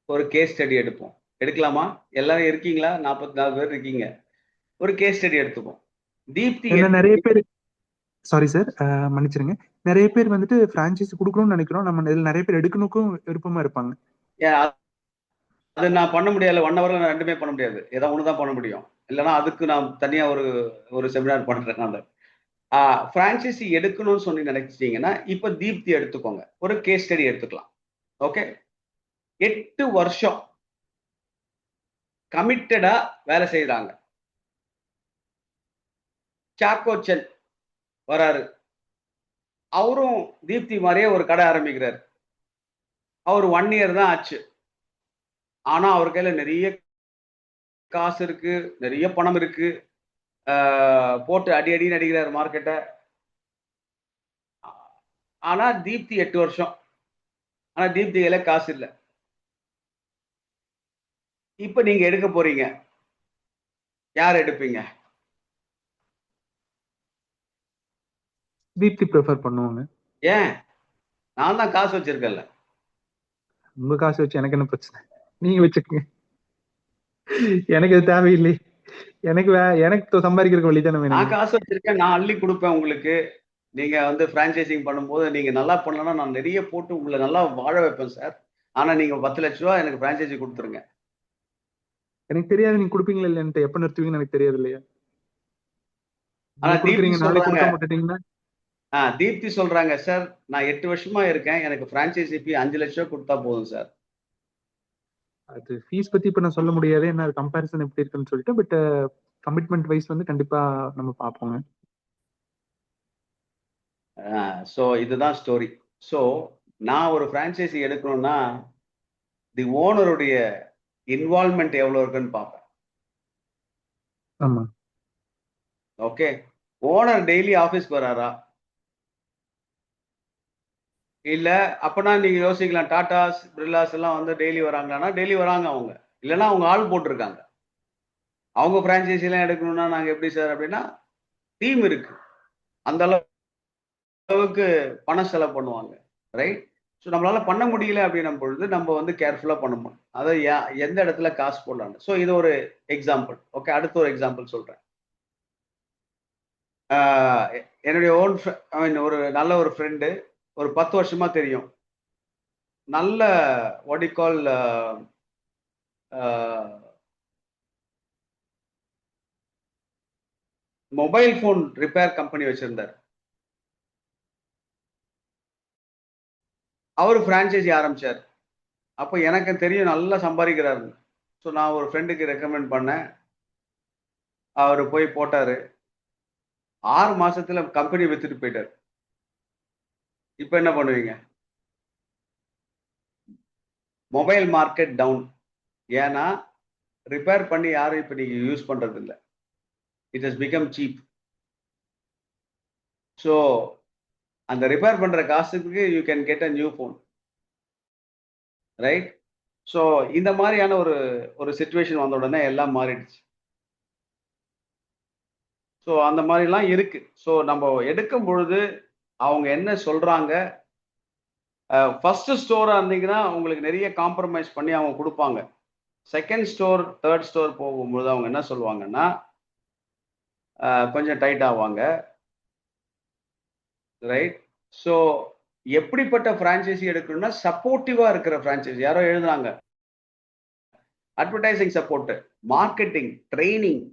ஒரு கேஸ் ஸ்டடி எடுப்போம். எடுக்கலாமா? எல்லாரும் இருக்கீங்களா? 44 பேர் இருக்கீங்க. ஒரு கேஸ் ஸ்டடி எடுத்துப்போம். தீப்தி
நிறைய பேர், சாரி சார் மன்னிச்சிருங்க, நிறைய பேர் வந்துட்டு பிரான்ச்சைஸ் கொடுக்கணும்னு நினைக்கிறோம். நம்ம இதுல நிறைய பேர் எடுக்கணுக்கும் விருப்பமா இருப்பாங்க.
அது நான் பண்ண முடியாது. 1 ஹவர்ல நான் ரெண்டுமே பண்ண முடியாது. ஏதாவது ஒன்று தான் பண்ண முடியும். இல்லைன்னா அதுக்கு நான் தனியா ஒரு செமினார் பண்றேன். நான் பிரான்ச்சைசி எடுக்கணும்னு சொல்லி நினைச்சிட்டீங்கன்னா இப்ப தீப்தி எடுத்துக்கோங்க. ஒரு கேஸ் ஸ்டடி எடுத்துக்கலாம். ஓகே, 8 வருஷம் கமிட்டடா வேலை செய்யறாங்க. சாக்கோ சென் வராரு. அவரும் தீப்தி மாதிரியே ஒரு கடை ஆரம்பிக்கிறாரு. அவர் 1 இயர் தான் ஆச்சு. ஆனா அவர் கையில நிறைய காசு இருக்கு, நிறைய பணம் இருக்கு. போட்டு அடி அடின்னு அடிக்கிறார் மார்க்கெட்டை. ஆனா தீப்தி 8 வருஷம். ஆனா தீப்தி கையில காசு இல்லை. இப்ப நீங்க எடுக்க போறீங்க, யார் எடுப்பீங்க?
தீப்தி ப்ரிஃபர் பண்ணுவாங்க.
ஏன்? நான் தான் காசு வச்சிருக்கேன்ல.
உங்க காசு வச்சு எனக்கு என்ன பிரச்சனை? நீங்க வச்சுக்கோங்க, எனக்கு அது தேவையில்லை. எனக்கு சம்பாதிக்கிறதுக்கு வழி தானே வேணும்.
நான் காசு வச்சிருக்கேன், நான் அள்ளி கொடுப்பேன் உங்களுக்கு. நீங்க வந்து பிரான்ச்சைசிங் பண்ணும்போது நீங்க நல்லா பண்ணலன்னா நான் நிறைய போட்டு உங்களை நல்லா வாழ வைப்பேன் சார். ஆனா நீங்க 10 லட்ச ரூபா எனக்கு பிரான்ச்சைசி கொடுத்துருங்க.
எனக்கு தெரியாது நீங்க கொடுப்பீங்களா இல்லையான்ட்டு. எப்ப நிறுத்துவீங்கன்னு எனக்கு தெரியாது இல்லையா.
ஆனா
கொடுக்குறீங்க, நாளைக்கு கொடுக்க மாட்டேட்டீங்கன்னா.
தீப்தி சொல்றாங்க, சார் நான் 8 வருஷமா இருக்கேன், எனக்கு பிரான்ச்சைசி ஃபீ 5 லட்சம் ரூபா கொடுத்தா போதும் சார்.
அது ஃபீஸ் பத்தி இப்ப நான் சொல்ல முடியாது, என்ன கம்பேரிசன் எப்படி இருக்குன்னு சொல்லிட்டு. பட் கமிட்மெண்ட் வைஸ் வந்து கண்டிப்பா நம்ம பார்ப்போங்க.
ஸோ இதுதான் ஸ்டோரி. ஸோ நான் ஒரு பிரான்ச்சைசி எடுக்கணும்னா தி ஓனருடைய இன்வால்மெண்ட் எவ்வளவு இருக்குன்னு பார்ப்பேன்.
ஆமா.
ஓகே, ஓனர் டெய்லி ஆஃபீஸ்க்கு வராரா? இல்ல அப்பனா நீங்க யோசிக்கலாம், டாடாஸ் பிர்லாஸ் எல்லாம் வந்து டெய்லி வராங்களான்னா டெய்லி வராங்க அவங்க. இல்லைன்னா அவங்க ஆள் போட்டிருக்காங்க. அவங்க பிரான்ச்சைசி எல்லாம் எடுக்கணும்னா நாங்க எப்படி சார் அப்படின்னா, டீம் இருக்கு, அந்த அளவுக்கு பணம் செலவு பண்ணுவாங்க. ரைட். ஸோ நம்மளால பண்ண முடியல அப்படின்னும் பொழுது நம்ம வந்து கேர்ஃபுல்லா பண்ணணும். அதை எந்த இடத்துல காசு போடலான்னு. ஸோ இது ஒரு எக்ஸாம்பிள். ஓகே, அடுத்த ஒரு எக்ஸாம்பிள் சொல்றேன். என்னுடைய ஒரு நல்ல ஒரு ஃப்ரெண்டு, ஒரு 10 வருஷமா தெரியும். நல்ல what you call mobile phone repair company வச்சிருந்தார். அவர் பிரான்ச்சைசி ஆரம்பிச்சார். அப்போ எனக்கு தெரியும் நல்லா சம்பாதிக்கிறாரு. ஸோ நான் ஒரு ஃப்ரெண்டுக்கு ரெக்கமெண்ட் பண்ணேன். அவர் போய் போட்டாரு. 6 மாசத்துல கம்பெனி வித்துட்டு போயிட்டாரு. இப்ப என்ன பண்ணுவீங்க? Mobile market down. ஏன்னா ரிப்பேர் பண்ணி யாரும் இப்ப நீங்க யூஸ் பண்றது இல்ல. It has become cheap. So அந்த ரிப்பேர் பண்ற காசுக்கு you can get a new phone, right? So இந்த மாதிரியான ஒரு சிச்சுவேஷன் வந்த உடனே எல்லாம் மாறிடுச்சு. ஸோ அந்த மாதிரிலாம் இருக்கு. ஸோ நம்ம எடுக்கும் பொழுது அவங்க என்ன சொல்றாங்க, ஃபர்ஸ்ட் ஸ்டோரா இருந்தீங்கன்னா உங்களுக்கு நிறைய காம்ப்ரமைஸ் பண்ணி அவங்க கொடுப்பாங்க. செகண்ட் ஸ்டோர், தேர்ட் ஸ்டோர் போகும்போது அவங்க என்ன சொல்லுவாங்கன்னா கொஞ்சம் டைட் ஆவாங்க, ரைட்? ஸோ எப்படிப்பட்ட பிரான்ச்சைசி எடுக்கணும்னா சப்போர்ட்டிவா இருக்கிற பிரான்ச்சைசி. யாரோ எழுதுறாங்க advertising support, marketing, training,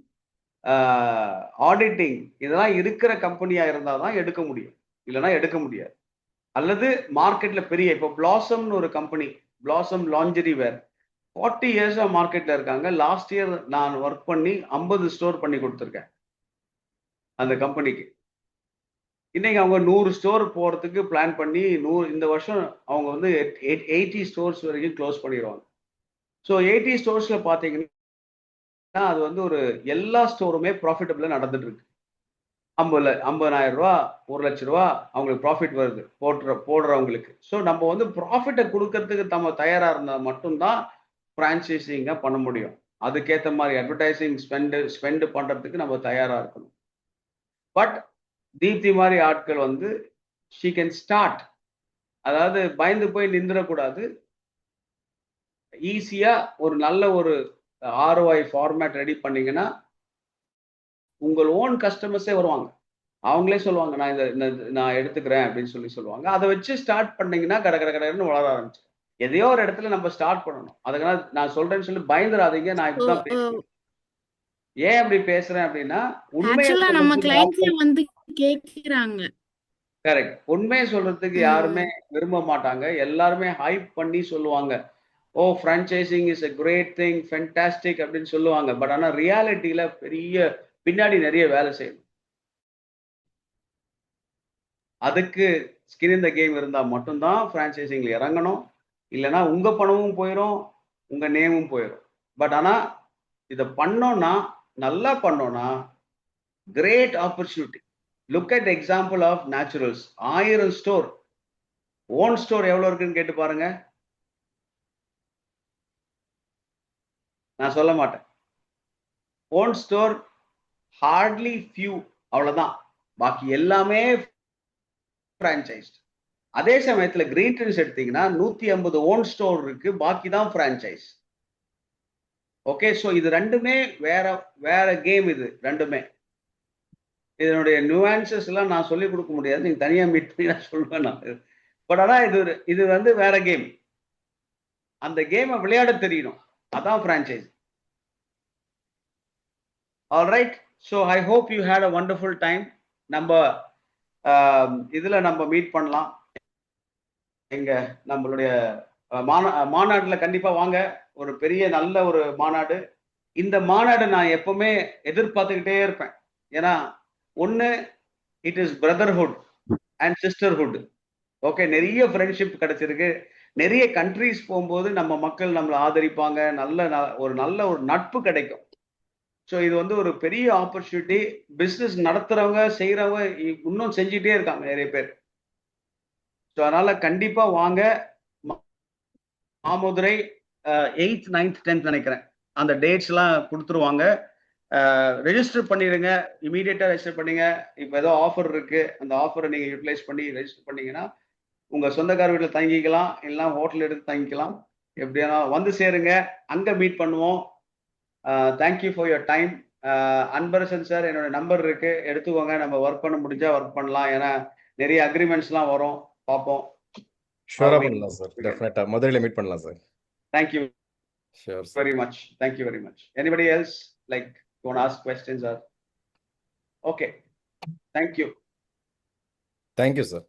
auditing இதெல்லாம் இருக்கிற கம்பெனியா இருந்தால் தான் எடுக்க முடியும், இல்லைன்னா எடுக்க முடியாது. அல்லது மார்க்கெட்ல பெரிய, இப்போ பிளாசம்னு ஒரு கம்பெனி, பிளாசம் லாஞ்சரி வேர், 40 இயர்ஸா மார்க்கெட்ல இருக்காங்க. லாஸ்ட் இயர் நான் ஒர்க் பண்ணி 50 ஸ்டோர் பண்ணி கொடுத்துருக்கேன் அந்த கம்பெனிக்கு. இன்னைக்கு அவங்க 100 ஸ்டோர் போறதுக்கு பிளான் பண்ணி இந்த வருஷம் அவங்க வந்து 80 ஸ்டோர்ஸ் வரைக்கும் க்ளோஸ் பண்ணிடுவாங்க. ஸோ 80 ஸ்டோர்ஸ்ல பாத்தீங்கன்னா அது வந்து ஒரு எல்லா ஸ்டோருமே ப்ராஃபிட்டபிளா நடந்துட்டு இருக்கு. 50,000 ரூபா, 1 லட்ச ரூபா அவங்களுக்கு ப்ராஃபிட் வருது போடுறவங்களுக்கு. ஸோ நம்ம வந்து ப்ராஃபிட்டை கொடுக்கறதுக்கு நம்ம தயாரா இருந்தா மட்டும்தான் பிரான்ச்சைசிங்க பண்ண முடியும். அதுக்கேற்ற மாதிரி அட்வர்டைசிங் ஸ்பெண்ட் பண்றதுக்கு நம்ம தயாரா இருக்கணும். பட் தீப்தி மாதிரி ஆட்கள் வந்து ஷீ கேன் ஸ்டார்ட், அதாவது பயந்து போய் நின்றுடக்கூடாது. ஈஸியா ஒரு நல்ல ஒரு ROI ஃபார்மேட் ரெடி பண்ணீங்கன்னா உங்கள் ஓன் கஸ்டமர்ஸே வருவாங்க. அவங்களே சொல்லுவாங்க நான் எடுத்துக்கிறேன் அப்படின்னு சொல்லுவாங்க. அதை வச்சு ஸ்டார்ட் பண்ணீங்கன்னா கடன்னு வளர ஆரம்பிச்சு. எதையோ ஒரு இடத்துல நம்ம ஸ்டார்ட் பண்ணணும். அதுக்காக நான் சொல்றேன்னு சொல்லி பயந்துடாதீங்க. நான் இப்படிதான் பேசுறேன். ஏன் அப்படி பேசுறேன் அப்படின்னா
ஆக்சுவலா நம்ம கிளைண்ட்ஸே வந்து கேக்குறாங்க.
கரெக்ட். உண்மையை சொல்றதுக்கு யாருமே விரும்ப மாட்டாங்க. எல்லாருமே ஹைப் பண்ணி சொல்லுவாங்க, ஓ பிரான்ச்சைசிங் is a great thing, fantastic அப்படின்னு சொல்லுவாங்க. பட் ஆனா ரியாலிட்டியில பெரிய பின்னாடி நிறைய வேலை செய்யணும். அதுக்கு ஸ்கின் இன் த கேம் இருந்தா மட்டும்தான் பிரான்ச்சைசிங்ல இறங்கணும். இல்லைன்னா உங்க பணமும் போயிடும், உங்க நேமும் போயிடும். பட் ஆனா இதை பண்ணோம்னா, நல்லா பண்ணோம்னா great opportunity. Look at example of Naturals. 1000 store, own store எவ்வளவு இருக்குன்னு கேட்டு பாருங்க. நான் சொல்ல மாட்டேன். ஓன் ஸ்டோர் ஹார்ட்லி ஃபியூ, அவ்வளவுதான். பாக்கி எல்லாமே பிரான்ச்சைஸ்ட். அதே சமயத்துல கிரீன் ட்ரீஸ் எடுத்தீங்கன்னா 150 ஓன் ஸ்டோர் இருக்கு, பாக்கி தான் பிரான்ச்சைஸ். ஓகே, ஸோ இது ரெண்டுமே வேற கேம். இது ரெண்டுமே இதனுடைய நியூஆன்சஸ் எல்லாம் நான் சொல்லிக் கொடுக்க முடியாது, நீங்க தனியா மீட் பண்ணி நான் சொல்லுவேன் நான். பட் ஆனா இது வந்து வேற கேம். அந்த கேமை விளையாட தெரியணும், அதான் franchise. Alright, so I hope you had a wonderful time. நம்ம இதுல நம்ம மீட் பண்ணலாம். எங்க நம்மளுடைய மாநாட்டில் கண்டிப்பா வாங்க. ஒரு பெரிய நல்ல ஒரு மாநாடு. இந்த மாநாடு நான் எப்பவுமே எதிர்பார்த்துக்கிட்டே இருப்பேன். ஏன்னா ஒன்று, it is brotherhood and sisterhood. Okay, நிறைய ஃப்ரெண்ட்ஷிப் கிடைச்சிருக்கு. நிறைய கண்ட்ரிஸ் போகும்போது நம்ம மக்கள் நம்மளை ஆதரிப்பாங்க, ஒரு நல்ல ஒரு நட்பு கிடைக்கும். ஸோ இது வந்து ஒரு பெரிய ஆப்பர்ச்சுனிட்டி. பிஸ்னஸ் நடத்துறவங்க செய்யறவங்க இன்னும் செஞ்சுட்டே இருக்காங்க நிறைய பேர். ஸோ அதனால கண்டிப்பா வாங்க. மாமதுரை 8th, 9th, 10th நினைக்கிறேன். அந்த டேட்ஸ் எல்லாம் கொடுத்துருவாங்க. ரெஜிஸ்டர் பண்ணிடுங்க, இமீடியட்டா ரெஜிஸ்டர் பண்ணுங்க. இப்போ ஏதோ ஆஃபர் இருக்கு, அந்த ஆஃபரை நீங்க யூட்டிலைஸ் பண்ணி ரெஜிஸ்டர் பண்ணீங்கன்னா உங்க சொந்தக்கார வீட்டில் தங்கிக்கலாம், இல்லைன்னா ஹோட்டல் எடுத்து தங்கிக்கலாம். எப்படியானா வந்து சேருங்க, அங்க மீட் பண்ணுவோம். Thank you for your time. Anbarasan sir, என்னோட நம்பர் இருக்கு, எடுத்துக்கோங்க. நம்ம ஒர்க் பண்ண முடிஞ்சா ஒர்க் பண்ணலாம். ஏன்னா நிறைய அக்ரிமெண்ட்ஸ்லாம் வரும், பார்ப்போம்.
ஷூரா பண்ணலாம் சார், டெஃபினட்டா மதுரையில மீட் பண்ணலாம் sir.
Thank you
sure
very much. Thank you very much. Anybody else like want to ask questions or? Okay, thank you.
Thank you sir.